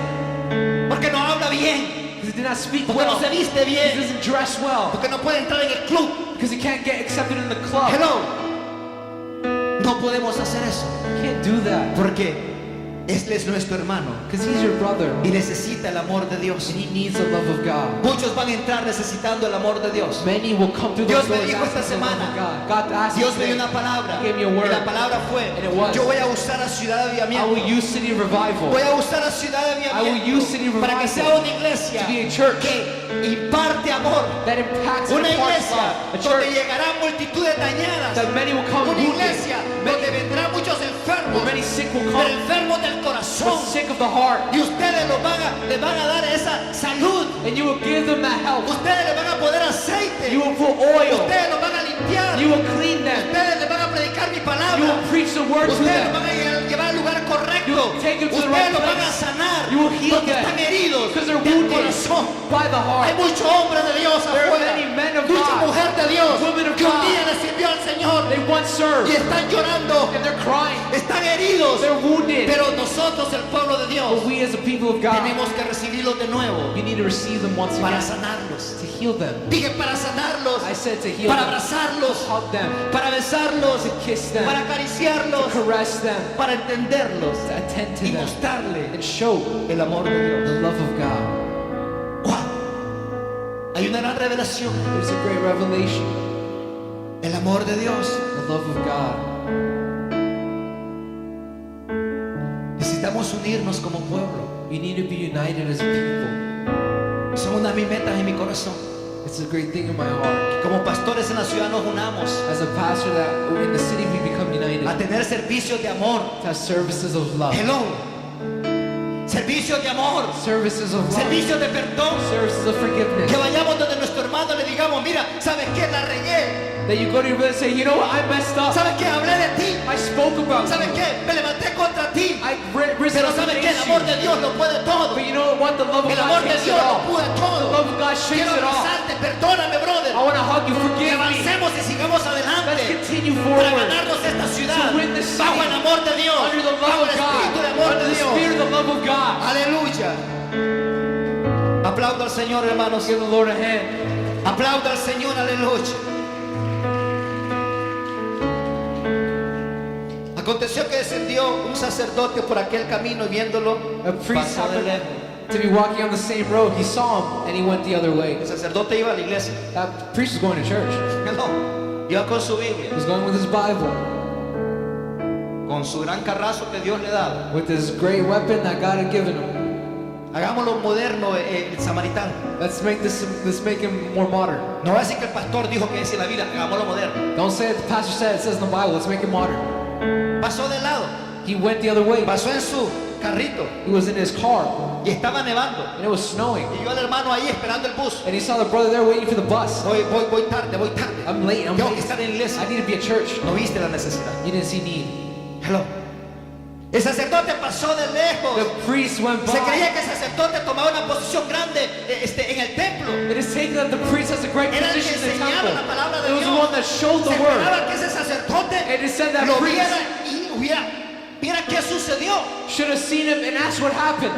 Porque no habla bien. Because he did not speak Porque no well. se viste He bien. doesn't dress well. Porque no puede entrar en el club. Because he can't get accepted in the club. Hello. No podemos hacer eso. You can't do that. ¿Por qué? Él es nuestro hermano Because he's your brother. y necesita el amor de Dios. And he needs the love of God. Muchos van a entrar necesitando el amor de Dios. Many will come through Dios those me doors dijo esta asking for the love semana, of God. God asked Dios me me dio today, una palabra He gave me a y word. la palabra fue: And it was, yo voy a usar a Ciudad de I will Aviamiento, use City of Revival voy a usar a Ciudad de I will use City of Aviamiento para que sea Revival una iglesia to be a church que imparte amor, that impacts and una imparts iglesia love. A donde church llegarán multitudes dañadas, that many will come una wounded. iglesia donde vendrán muchos enfermos, Where many sick will pero come, enfermos del corazón, but sick of the heart. y ustedes les van a dar esa salud, And you will give them that help. ustedes les van a poner aceite, You will put oil. ustedes los van a limpiar, You will clean them. ustedes les van a predicar mi You palabra, will preach the word to ustedes los them. van a llevar al lugar You correcto, will take them to the ustedes right los van a place. sanar You will heal porque them están heridos because they're del wounded corazón. by the Hay heart. muchos hombres de Dios There are afuera, many men of mucha God, mujer de Dios women of que un God. día le sirvió al Señor They once served y están llorando, and they're crying. están heridos, They're wounded. pero nosotros, el pueblo de Dios, But we as a people of God, tenemos que recibirlos de nuevo you need to receive them once para again sanarlos. to heal them. Dije para sanarlos, I said to heal para them, abrazarlos, hug them, para besarlos, to kiss them, para to acariciarlos, caress them, para entenderlos to attend to y them, mostrarle and show el amor de Dios. the love of God. ¡Wow! Hay una gran revelación, There's a great revelation, el amor de Dios. the love of God. Necesitamos unirnos como pueblo. You need to be united as a people. Son una de mis metas en mi corazón. It's a great thing in my heart. Como pastores en la ciudad nos unamos As a pastor, that in the city we become united, a tener servicios de amor. to have services of love, Hello. Servicios de amor, services of love, servicios de perdón. services of forgiveness. Que vayamos donde nuestro hermano le digamos, mira, ¿sabes qué? La regué. That you go to your brother and say, you know what, I messed up. ¿Sabes qué? Hablé de ti. I spoke about ¿Sabes you. qué? Me levanté contra ti. I risen Pero up ¿sabes qué? El against amor you. de Dios lo puede todo. But you know what? The love of El God amor de shakes it Dios lo all. puede The todo. love of God shakes Quiero it all. abrazarte, perdóname, brother. I want to hug you, Que forgive me. avancemos y sigamos Let's adelante continue para forward ganarnos esta ciudad to win this city bajo el amor de Dios, under the bajo love el of God, espíritu de amor under de the Dios. spirit of the love of God. Aleluya. Aplauda al Señor, hermanos. Give the Lord a hand. Aplauda al Señor, aleluya. Aconteció que descendió un sacerdote por aquel camino y viéndolo, A priest pasó de happened lejos. to be walking on the same road. He saw him and he went the other way. El sacerdote iba a la iglesia. That priest was going to church. No, iba con su Biblia, He was going with his Bible, con su gran carrazo que Dios le daba. with this great weapon that God had given him. Hagámoslo moderno, el samaritano. Let's make make him more modern. No va a decir que el pastor dijo que decía la Biblia, hagámoslo moderno. Don't say it, the pastor said, it says in the Bible, let's make it modern. Pasó de lado, He went the other way. pasó en su carrito He was in his car y estaba nevando. and it was snowing. Y yo al hermano ahí esperando el bus. And he saw the brother there waiting for the bus. Voy tarde, voy tarde. I'm late, I'm Tengo que late. estar en la iglesia. I need to be at church. No viste la necesidad. You didn't see need. Hello. El sacerdote pasó de lejos. The priest went Se by. creía que el sacerdote tomaba una posición grande en el templo. It is taken that the priest has a great Era el que position in the enseñaba temple. la palabra de It was the Dios. one that showed the Se word. esperaba que ese sacerdote And it said that lo priest viera y viera qué sucedió. should have seen him and asked what happened.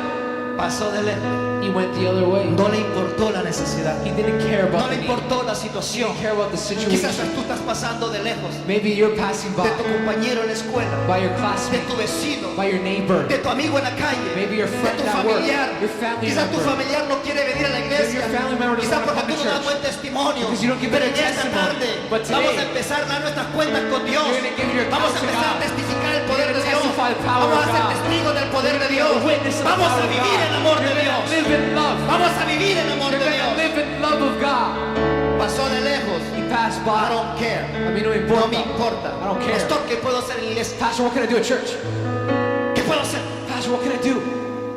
Pasó de lejos. He went the other way. No le importó la necesidad. He didn't care No about le the need. importó la He situación. didn't care about the Quizás situation. tú estás pasando de lejos Maybe you're passing de by, tu compañero en la escuela, by your de classmate, tu vecino, by your neighbor, de tu amigo en la calle, maybe your de friend tu at work, familiar. your family Quizás tu member. familiar no quiere venir a la iglesia. Maybe your family member doesn't Quizás want to porque come tú to no das church. buen testimonio. Because you don't give Pero a en esta testimony. tarde But vamos today, a empezar a dar nuestras cuentas con Dios. you're going to give your Vamos a accounts to empezar a God. testificar el poder You're de gonna Dios. testify the power Vamos a of ser God. testigos del poder de Dios. A witness of the Vamos power a of vivir God. el amor de You're Dios. gonna live in love. Vamos a vivir el amor You're de going to Dios. live in love of God. Pasó de lejos. He passed I by. don't care. A mí no me No me importa. importa. I don't care. Pastor, ¿qué puedo hacer en la iglesia? Pastor, what can I do at church? ¿Qué puedo hacer? Pastor, what can I do?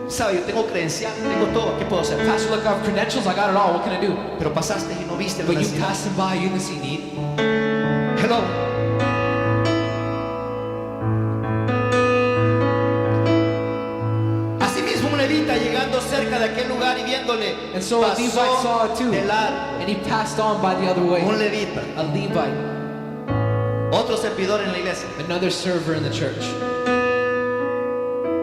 Sabe, yo tengo credencial, tengo todo. ¿Qué puedo hacer? Pastor, look, I have credentials. I got it all. What can I do? Pero pasaste y no viste la But you necesidad. passed him by. You didn't see need. Hello. Asimismo, un levita llegando cerca de aquel lugar y viéndole, And so a Levite saw it too. de largo. And he passed on by the other way. Un levita, A Levite, otro servidor en la iglesia. another server in the church.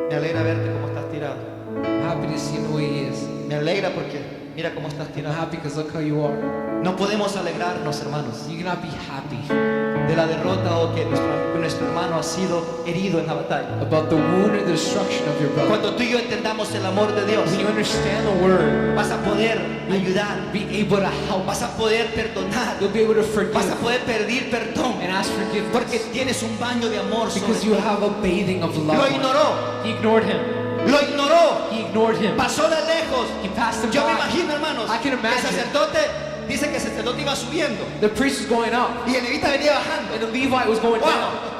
Me alegra verte cómo estás tirado. I'm happy to see him the way he is. Me alegra porque Mira cómo estás You're not tirado. happy because look how you are. No podemos alegrarnos, hermanos, You cannot be happy de la derrota o que nuestro hermano ha sido herido en la batalla. about the wound or the destruction of your brother. Cuando tú y yo entendamos el amor de Dios, When you understand the word, vas a poder ayudar, be able to help. vas a poder perdonar, You'll be able to vas a forgive poder pedir perdón, and ask porque forgiveness tienes un baño de amor sobre because ti. you have a bathing of Lo love. ignoró, He ignored him. lo ignoró, He ignored him. pasó de lejos. He passed him Yo me by. imagino, hermanos, I can que el imagine. sacerdote dice que el sacerdote iba subiendo The priest was going up y el levita venía bajando. and the Levite was going Wow. down.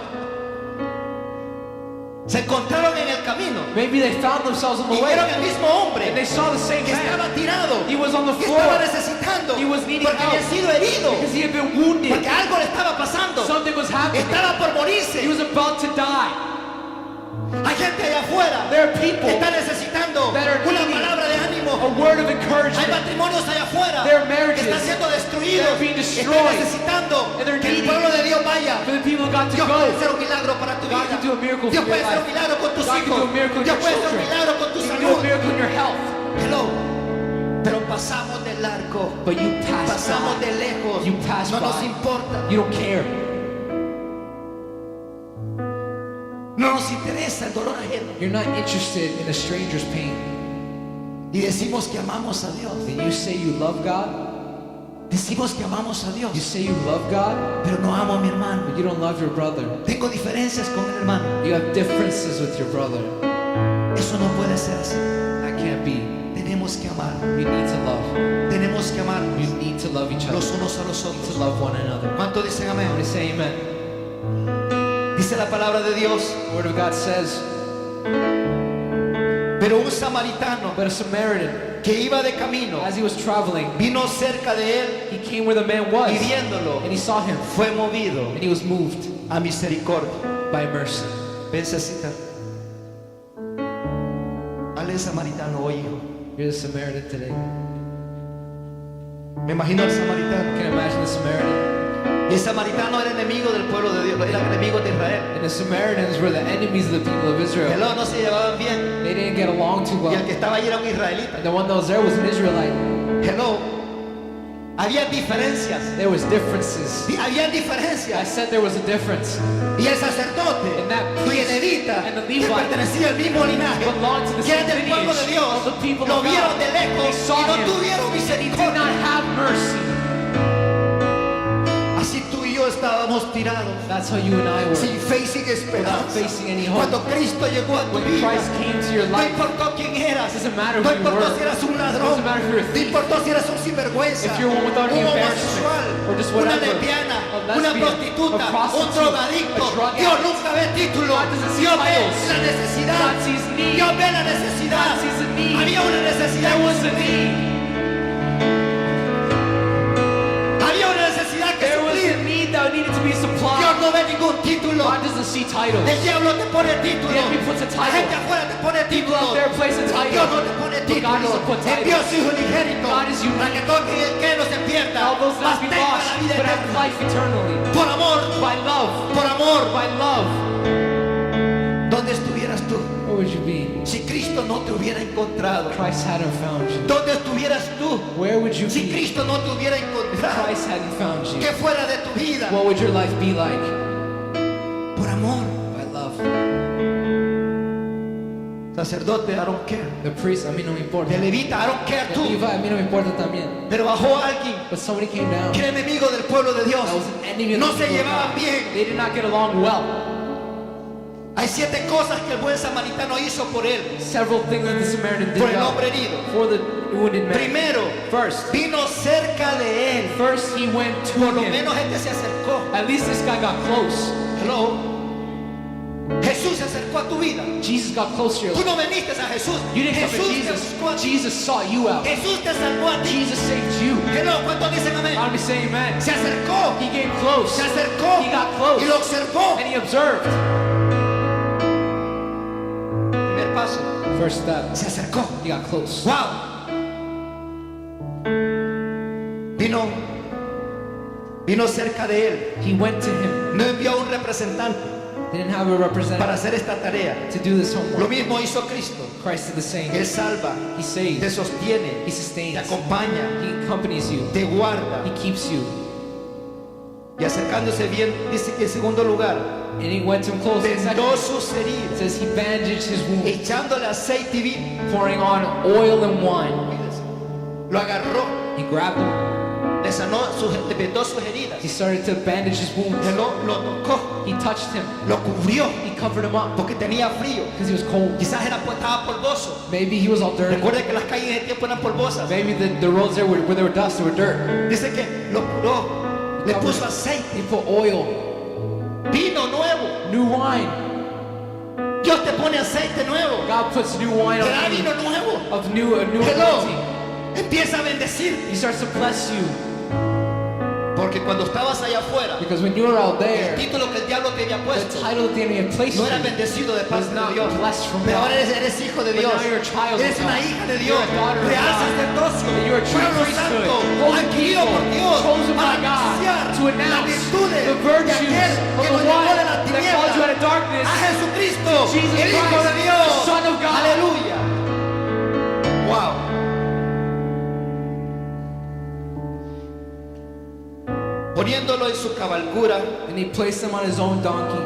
Se encontraron en el camino Maybe they found themselves on y the way vieron el mismo hombre and they saw the same que estaba man. tirado, He was on the que floor estaba necesitando, He was needing porque había help. sido herido, because he had been wounded. porque algo le estaba pasando, Something was happening. estaba por He morirse. was about to die. Hay gente allá afuera There are people que está necesitando that are una needing palabra de a ánimo. word of Hay encouragement. matrimonios allá afuera There are que marriages están siendo destruidos, that are being están destroyed. necesitando And they're que el needing pueblo de Dios vaya. For the people who got to Dios puede go. hacer un milagro para tu God vida. can do a miracle Dios for puede your hacer un life. milagro con tus God can hijos. do a miracle in Dios your puede hacer un children. milagro con tu He can do a salud. miracle in your health. Hello. Pero pasamos del arco, But you pass pasamos de by. lejos, You pass no nos by. importa, You don't care. no nos interesa el dolor ajeno. You're not interested in a stranger's pain. Y decimos que amamos a Dios, And you say you love God. decimos que amamos a Dios, You say you love God, pero no amo a mi hermano. but you don't love your brother. Tengo diferencias con el hermano. You have differences with your brother. Eso no puede ser así. That can't be. Tenemos que amar, You need to love. tenemos que amar You need to love each other. los unos a los You need to otros. love one another. ¿Cuánto dicen amén? Somebody say amen. Dice la palabra de Dios, The word of God says, pero un samaritano but a Samaritan, que iba de camino as he was traveling, vino cerca de él he came where the man was, y viéndolo and he saw him, fue movido and he was moved a misericordia. by mercy. Ven, Cecita. Hable el samaritano hoy, hijo. You're the Samaritan today. Me imagino al samaritano. Can you imagine the Samaritan? Y el samaritano era enemigo del pueblo de Dios, era enemigo de Israel. And the Samaritans were the enemies of the people of Israel. Hello, no se llevaban bien. They didn't get along too Y el well. que estaba ahí era un israelita. And the one that was there was an Israelite. Hello. Había diferencias. There was differences. Había I diferencias. said there was a difference. Y el sacerdote And that y priest el levita, and the que Levite pertenecía al mismo linaje, belonged to the que eran same del pueblo de lineage Dios, of the people lo of vieron God. de lejos They saw y no him. tuvieron He did misericordia. not have mercy. Así tú y yo estábamos tirados, That's how you and I were. sin fe y sin Without esperanza. facing any hope. Cuando Cristo llegó a tu When vida, Christ came to your no life, importó quién eras, Doesn't matter no who you importó were. si eras un ladrón, Doesn't matter if you're a no thief. importó si eras un sinvergüenza, If you're one without any un embarrassment, homosexual, or just una whatever, lesbiana, a una lesbian, prostituta, a prostitute, un drogadicto. a drug Dios addict. nunca ve título, God doesn't see Dios ve titles. la necesidad, God sees need. Dios ve la necesidad. God sees the need. Había una necesidad, There was a need. había una necesidad que There was suplir. a need that needed to be Dios supplied. no ve ningún título. God doesn't see titles. El diablo te pone título. The enemy puts a La title. gente afuera te pone People título. out there place a Dios no title. te pone But God título. doesn't put Envió a titles. su hijo unigénito God is unique. para que todo aquel que no se pierda, All those mas that be tenga lost, la vida but have eterna. life eternally. Por amor, By love. por amor. By love. ¿Dónde estuvieras tú Where would you be? si Cristo no te hubiera encontrado? Christ hadn't found you. ¿Dónde estuvieras tú Where would you si be Cristo no te hubiera if encontrado? Christ hadn't found you? ¿Qué fuera de tu vida? What would your life be like? Por amor. By love. Sacerdote, I don't care. The priest, a mí no me importa. De levita, I don't care The tú. Levi, a mí no me importa también. Pero bajó alguien But somebody came down. que era enemigo del pueblo de Dios. That was an enemy of No the se people of llevaban God. bien. They did not get along well. Hay 7 cosas que el buen samaritano hizo por él, Several things that the Samaritan did por el God hombre herido. for the wounded man. Primero, First, vino cerca de él. first he went to Por lo him. menos este se acercó. At least this guy got close. Hello. Jesús se acercó a tu vida. Jesus got close to your Tú life. no veniste a Jesús. You didn't come to Jesús te Jesus. buscó a ti. Jesus sought you out. Jesús te salvó a ti. Jesus saved you. Hello. ¿Cuántos dicen amén? Let me say amen. Se acercó. He came close. Se acercó. He got close. Y lo observó. And he observed. Primer paso. First step. Se acercó. He got close. Wow. Vino cerca de él. He went to him. No envió a un representante. They didn't have a para representative hacer esta tarea. to do this Lo homework. mismo hizo Cristo. Christ did the same. Él salva, He te saves. sostiene, He te sustains. acompaña, He accompanies you. te guarda. He keeps you. Y acercándose bien, dice que en segundo lugar, And he went to him close. And second, vendó sus it heridas, says he bandaged his wound, echándole aceite y vino. pouring on oil and wine. Lo agarró, He grabbed him. le sanó, le vendó sus heridas. He started to bandage his wounds. Lo tocó, He touched him. lo cubrió, He covered him up porque tenía frío. because he was cold. Quizás estaba polvoso. Maybe he was all dirty. Recuerda que las calles de ese tiempo eran polvosas. Maybe the roads there where there were dust, there were dirt. Dice que lo curó, le puso aceite, He put oil, vino nuevo. new wine. Dios te pone aceite nuevo, God puts new wine te da on you vino nuevo. of new Hello. anointing. Empieza a bendecir, He starts to bless you porque cuando estabas allá afuera, because when you were out el there, título que el diablo te había the puesto title that the enemy had placed no you era bendecido de was parte de not Dios. blessed from Pero God. ahora eres hijo de But Dios, now you're a child eres of una God. hija de You're Dios, a daughter of real God. sacerdocio, You're a true pueblo priesthood, santo, holy adquirido por people, Dios chosen para by God anunciar to las announce virtudes the de virtues aquel of que the nos llamó one de la that called you out tiniebla of darkness, a Jesucristo, Jesus el Hijo Christ, de Dios. the Son of God. Aleluya. Wow. Poniéndolo en su cabalgura, and he placed him on his own donkey.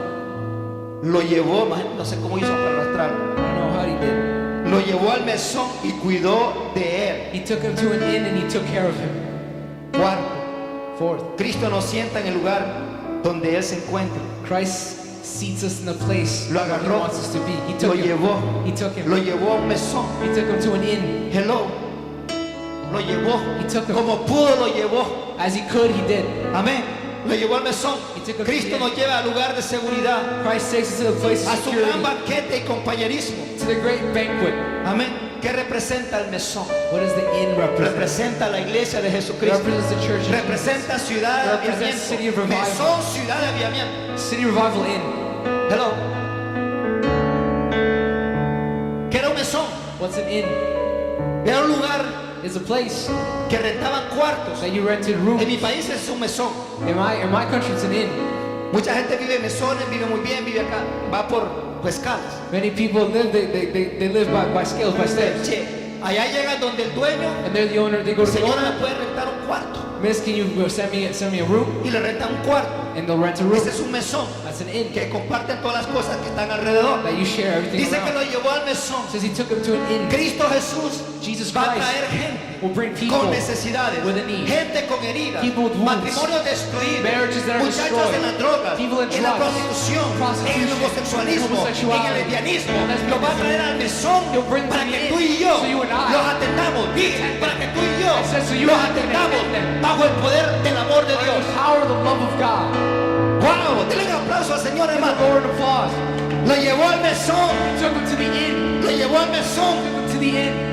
lo llevó, no sé cómo hizo para arrastrarlo. I don't know how he did. Lo llevó al mesón y cuidó de él. He took him to an inn and he took care of him. Cuarto, Fourth, Cristo nos sienta en el lugar donde él se encuentra. Christ seats us in the place Lo where he agarró, wants us to be. He lo took him. llevó, He took him. lo llevó a un mesón. He took him to an inn. Hello, lo llevó, He took him. como pudo lo llevó. As he could, he did. Amén. Lo llevó al mesón. He took him to Cristo the nos lleva al lugar de seguridad, Christ takes us to the place a of su security, gran banquete y compañerismo. to the great banquet. Amén. ¿Qué representa el mesón? What does the inn represent? Representa la iglesia de It Jesucristo. represents the church. of Representa ciudad de Represents city of aviamiento. revival. Mesón, ciudad de aviamiento. Jesus. City Revival Inn. Hello. ¿Qué era un mesón? What's an inn? Era un lugar It's a place que rentaban cuartos. that you rented rooms. En mi país es un mesón. In my country, it's an inn. Mucha gente vive en mesones, vive muy bien, vive acá. Va por escalas. Many people live. They live by scales, by steps. Che, allá llegan donde el dueño, And they're the owner. They go to the señora, owner. me puede rentar un cuarto. Miss, can you send me a room? Y le renta un cuarto. And they'll rent a room. Ese es un mesón That's an inn que comparten todas las cosas que están alrededor. that you share everything Dice que around. lo llevó al mesón. It says he took him to an inn. Cristo Jesús Jesus va a Christ traer gente will bring people con necesidades, with a need. gente con heridas, People with wounds. matrimonios destruidos, Marriages that are muchachos destroyed. en las drogas, People in en la drugs. prostitución, en el Prostitution. homosexualismo, en Homosexuality. el lesbianismo. Lesbianism. Lo va a traer al mesón He'll bring para them que in, tú y yo so you and I los atendamos. Dije, para que tú y yo It says so you los and I can atendamos attend them. bajo el poder del amor de By Dios. the power of the love of God. ¡Wow! Denle un aplauso al Señor, Give the hermano. Lord applause. Lo llevó al mesón, He took him to the inn. lo llevó al mesón. Took him to the inn.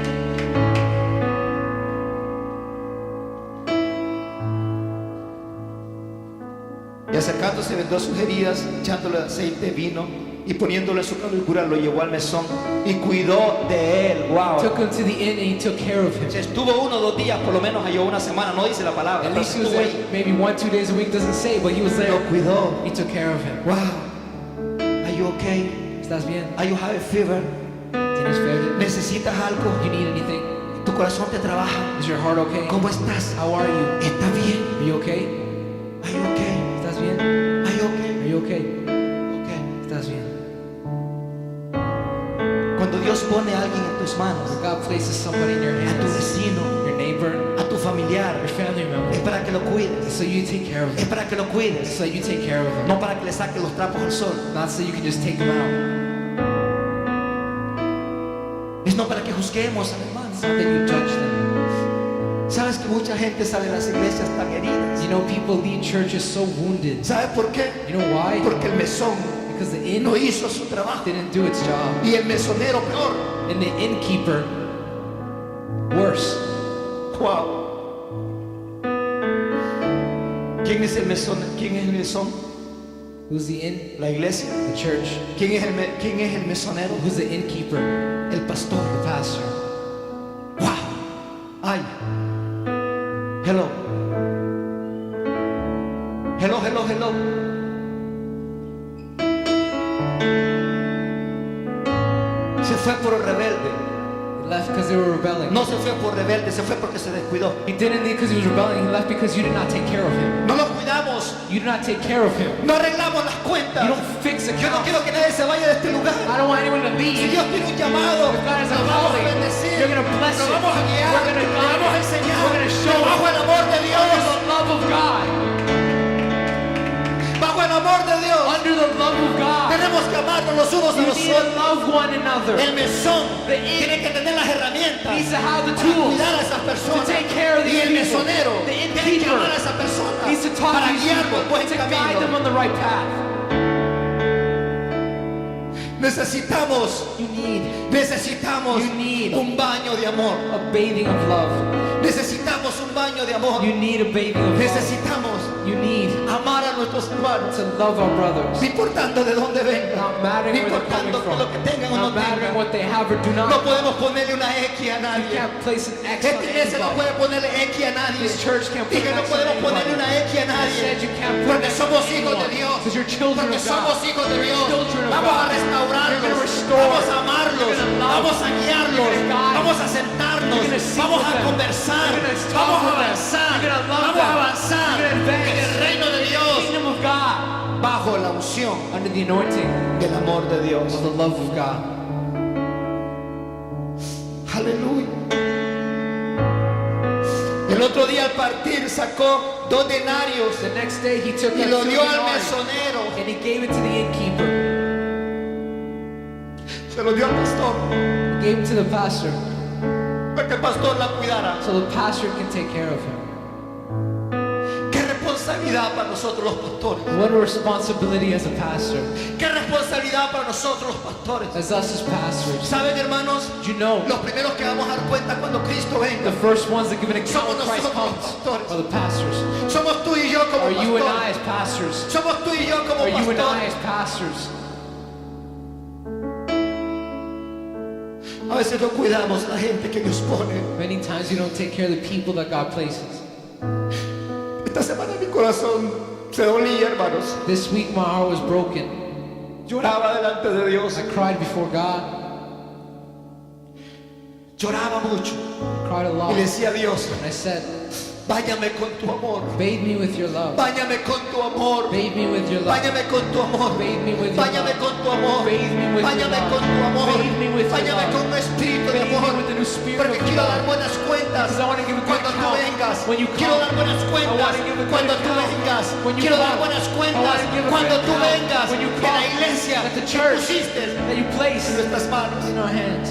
Y acercándose vendó sus heridas, echándole aceite, vino y poniéndole su cabalgura lo llevó al mesón y cuidó de él. Wow. Took him to the inn and he took care of him. Se estuvo 1 o 2 días, por lo menos halló una semana, no dice la palabra, At pero least he was estuvo there ahí. maybe 1-2 days a week, doesn't say, but he was Lo there. cuidó. He took care of him. Wow. Are you okay? ¿Estás bien? Are you having fever? ¿Tienes fiebre? ¿Necesitas algo? You need anything? ¿Tu corazón te trabaja? Is your heart okay? ¿Cómo estás? How are you? ¿Está bien? Are you okay? Are you okay? ¿Estás bien? Are you okay? Are you okay? Okay. ¿Estás bien? Cuando Dios pone a alguien en tus manos, When God places somebody in your a tu hands, vecino, your neighbor, a tu familiar, your family es member, para que lo cuides. so you take care of Es them. para que lo cuides. So you take care of them. No para que le saques los trapos al sol. Not so you can just take them out. Es no para que juzguemos al hermano. It's not that you judge them. Sabes que mucha gente sale de las iglesias tan heridas. You know, people leave churches so wounded. ¿Sabes por qué? You know why? Porque el mesón Because the inn no hizo su trabajo. didn't do its job. Y el mesonero peor. And the innkeeper, worse. Wow. ¿Quién es el mesón? ¿Quién es el mesón? Who's the inn? La iglesia. The church. ¿Quién es el mesonero? Who's the innkeeper? El pastor. The pastor. Wow. Ay. Hello. Hello, hello, hello. Se fue por rebelde. He left because they were rebelling. No se fue por rebelde, se fue porque se descuidó. He didn't leave because he was rebelling. He left because you did not take care of him. No lo cuidamos, You did not take care of him. no arreglamos las cuentas. You don't fix Yo no accounts. quiero que nadie se vaya de este lugar. I don't want anyone to Si leave. Dios tiene un llamado, If God has a nos vamos a calling, bendecir, you're gonna bless nos it. vamos a guiar, We're gonna nos guide vamos a it. enseñar, We're gonna show bajo el amor de Under Dios, the love of God. bajo el amor de Dios. Under the love of God. Tenemos que amarnos los unos a You los need to otros. love one another. El mesón The inn tiene que tener las herramientas needs to have the para tools cuidar a esas personas. to take care of Y these el people. mesonero The tiene que innkeeper amar a esa persona needs to talk para to these guiar people, por buen to guide them camino. on the right path. Necesitamos You need You need un baño de amor. a bathing of love. Necesitamos un baño de amor. You need a bathing of love. Necesitamos You need amar a nuestros hermanos. to love our brothers. No importando de dónde vengan, Not no mattering where they're coming importando from. lo que tengan o no Not mattering tengan. what they have or do No not. podemos ponerle una X a You nadie. can't place an X Esta on iglesia no anybody. puede ponerle X a nadie. This church can't put Dije, an no X on podemos ponerle anybody. una X a I nadie. said you can't put Porque an X somos on hijos de anyone. Dios. Because you're children Porque of somos God. hijos de Dios. Children of Vamos a God. restaurarlos. You're gonna restore. Vamos a amarlos. You're gonna love. Vamos a guiarlos. You're gonna guide. Vamos a sentarnos. You're gonna sit Vamos with a them. conversar. You're gonna talk Vamos a with them. avanzar. You're gonna love Vamos a them. avanzar You're gonna advance. en el reino de Dios Kingdom of God. bajo la unción Under the anointing del amor de Dios. of the love of God. Aleluya. El otro día al partir sacó 2 denarios The next day he took y out lo 2 dio al denarii mesonero. and he gave it to the innkeeper. Se lo dio al pastor He gave it to the pastor para que el pastor la cuidara. so the pastor can take care of him. Qué responsabilidad para nosotros los pastores. What a responsibility as a pastor, Qué responsabilidad para nosotros los pastores. as us as pastors. ¿Saben, hermanos? You know, Los primeros que vamos a dar cuenta cuando Cristo venga. the first ones that give an account Somos when Christ nosotros comes los pastores. are the pastors. Somos tú y yo como Are you and I pastores. as pastors? Somos tú y yo como Are you and I pastores. as pastors? A veces no cuidamos a la gente que Dios pone. Many times you don't take care of the people that God places. Esta semana mi corazón se dolía, hermanos. This week my heart was broken. Lloraba delante de Dios. I cried before God. Lloraba mucho. I cried a Y lot. le decía a Dios, And I said, báñame con tu amor. bathe me with your love. Báñame con tu amor. Bathe me with your love. Báñame con tu amor. Bathe me with your Báñame love. con tu amor. Bathe me with your Báñame love. con tu amor. Bathe me with your Báñame love. con un espíritu de Bathe me amor. with the new spirit Porque of quiero love. dar buenas cuentas Because I want to give a good cuando tú account vengas. when you Quiero come. dar buenas I cuentas want to give a good cuando tú account vengas. when you Quiero dar come. buenas I cuentas want to give a cuando good tú account vengas. when you Que la come. iglesia That the que church pusiste that you place en nuestras manos. in our hands.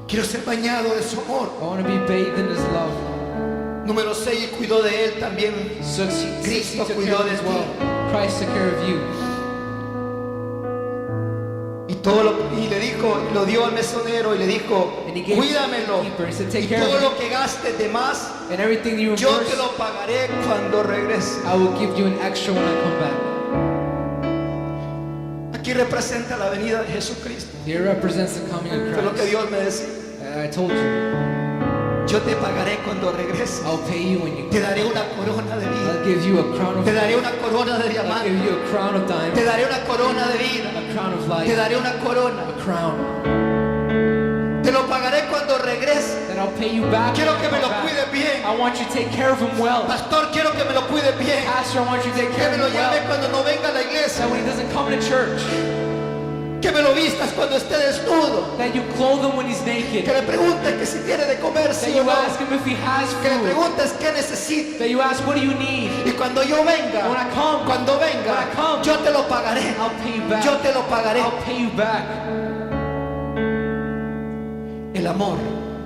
Quiero ser bañado de su amor. I want to be bathed in His love. Número 6, cuidó de él también. So he Cristo took cuidó care of de as ti. well. Christ took care of you. Y le dijo, lo dio al mesonero y le dijo, And he gave it to the cuídamelo. keeper. He said, take Y care of todo it. lo que gastes de más, And everything you yo reverse, te lo pagaré cuando regrese. I will give you an extra when I come back. Aquí representa la venida de Jesucristo. Here represents the coming of Fue lo que Christ. Dios me decía. I told you, Yo te pagaré cuando regrese. I'll pay you when you Te come. daré una corona de vida. I'll give you a crown of Te daré una corona de I'll give diamante. you a crown of Te diamonds, daré una corona de vida. a crown of Te life, daré una corona. a crown. Te lo pagaré cuando regrese. Then I'll pay you back. Quiero when que I me lo come back. cuides bien. I want you to take care of him well. Pastor, quiero que me lo cuides bien. Pastor, I want you to take Que care me of lo him llame well. cuando no venga a la iglesia. That when he doesn't come to church, Que me lo vistas cuando esté desnudo. that you clothe him when he's Que naked. le preguntes que si tiene de comer, That sí o you no. ask him if he has Que le food. preguntes qué necesita. That you ask, what do you need? Y cuando yo venga, When I come, cuando when venga, I come, yo te lo pagaré. I'll pay you back. Yo te lo pagaré. I'll pay you back. El amor.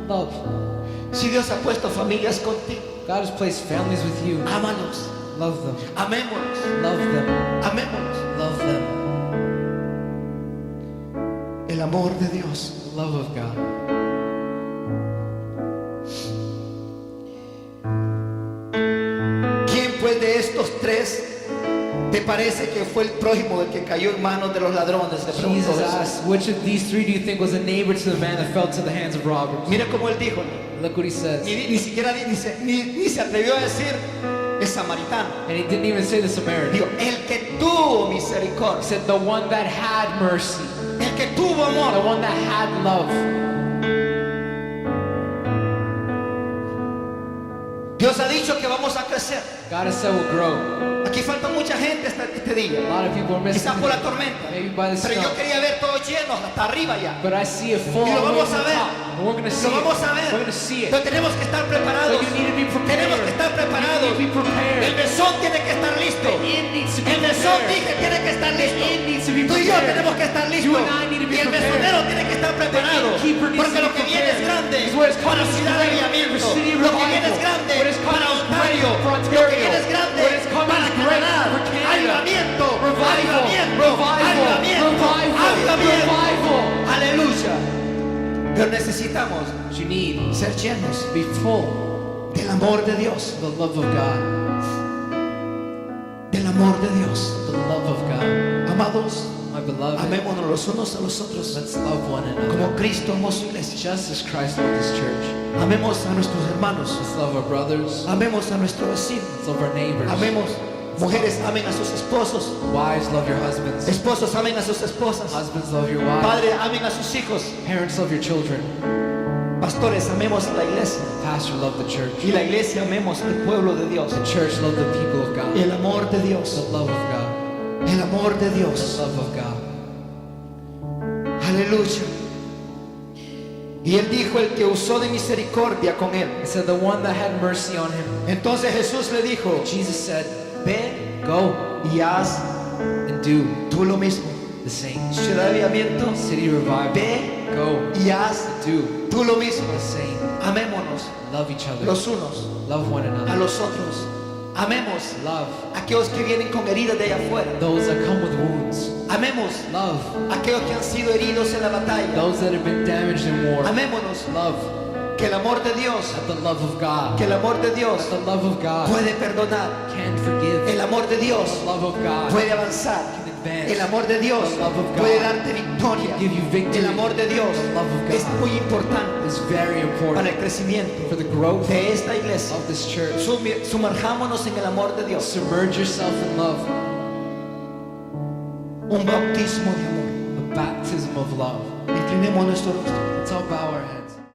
Love. Si Dios ha puesto familias contigo, God has placed families with you. ámalos, Love them. amémonos, Love them. amémonos. Love them. El amor de Dios. The love of God. ¿Quién pues de estos tres te parece que fue el prójimo del que cayó en manos de los ladrones? Le preguntó Jesus Jesús. asked, which of these three do you think was a neighbor to the man that fell to the hands of robbers? Mira cómo él dijo, Look what he says. ni siquiera ni se atrevió a decir, el samaritano. And he didn't even say the Samaritan. Dijo, el que tuvo He misericordia, said the one that had mercy, el que tuvo the amor. one that had love. Dios ha dicho que vamos a crecer. God has said we'll grow. Aquí falta mucha gente este A día, lot of people are missing quizás por la it. tormenta, Maybe by the pero yo snow. quería ver todo lleno hasta arriba ya. But I see it full Y lo all the way vamos to a the ver. top. And we're going to see Lo vamos a it. ver. We're going to see it. Pero tenemos que estar preparados. So you need to be prepared. Tenemos que estar preparados. You need to be prepared. El mesón tiene que estar listo. The inn needs to be El mesón prepared. dije tiene que estar listo. inn needs to be Tú y yo prepared. tenemos que estar listos. You and I need to be Y el prepared. mesonero tiene que estar preparado. innkeeper needs Porque to lo be que viene es prepared. grande Because what is para coming is Ciudad de great Avivamiento. for City Lo que viene Revival. es grande What is coming para is Ontario. great for Lo que Ontario. viene es grande What is coming para is great Canadá. for Canada. Avivamiento. Revival. Avivamiento. Revival. Avivamiento. Revival. Avivamiento. Revival. Aleluya. Pero necesitamos You need ser llenos to be full del amor de Dios. of the love of God. Del amor de Dios. The love of God. Amados, My beloved, amémonos los unos a los otros let's love one another. como Cristo amó su iglesia. Just as Christ loved his church. Amemos a nuestros hermanos. Let's love our brothers. Amemos a nuestro vecino. Let's love our neighbors. Amemos. Mujeres, amen a sus esposos. Wives, love your husbands. Esposos, amen a sus esposas. Husbands, love your wives. Padre, amen a sus hijos. Parents, love your children. Pastores, amemos a la iglesia. Pastor, love the church. Y la iglesia, amemos al pueblo de Dios. The church, love the people of God. El amor de The Dios. love of God. El amor de The Dios. love of God. Aleluya. Y él dijo, el que usó de misericordia con él. It said the one that had mercy on him. Entonces Jesús le dijo, Jesus said, ve go y haz and do tú lo mismo. the same. Ciudad de Avivamiento, City revival. ve Go y haz do tú lo mismo. the same. Amémonos Love each other. los unos Love one a another. los otros. Amemos Love a aquellos que vienen con heridas de allá afuera. those that come with wounds. Amemos Love a aquellos que han sido heridos en la batalla. those that have been damaged in war. Amémonos Love que el amor de Dios, that the love of God. que el amor de Dios That the love of God puede perdonar. can forgive. El amor de Dios The love of God puede avanzar. can advance. El amor de Dios The love of God puede darte victoria. can give you victory. El amor de Dios The love of God es muy importante is very para important el crecimiento for the growth de esta iglesia. of this church. Sumerjámonos en el amor de Dios. Submerge yourself in love. Un bautismo de amor. A baptism of love. Inclinemos nuestro rostro. Let's all bow our heads.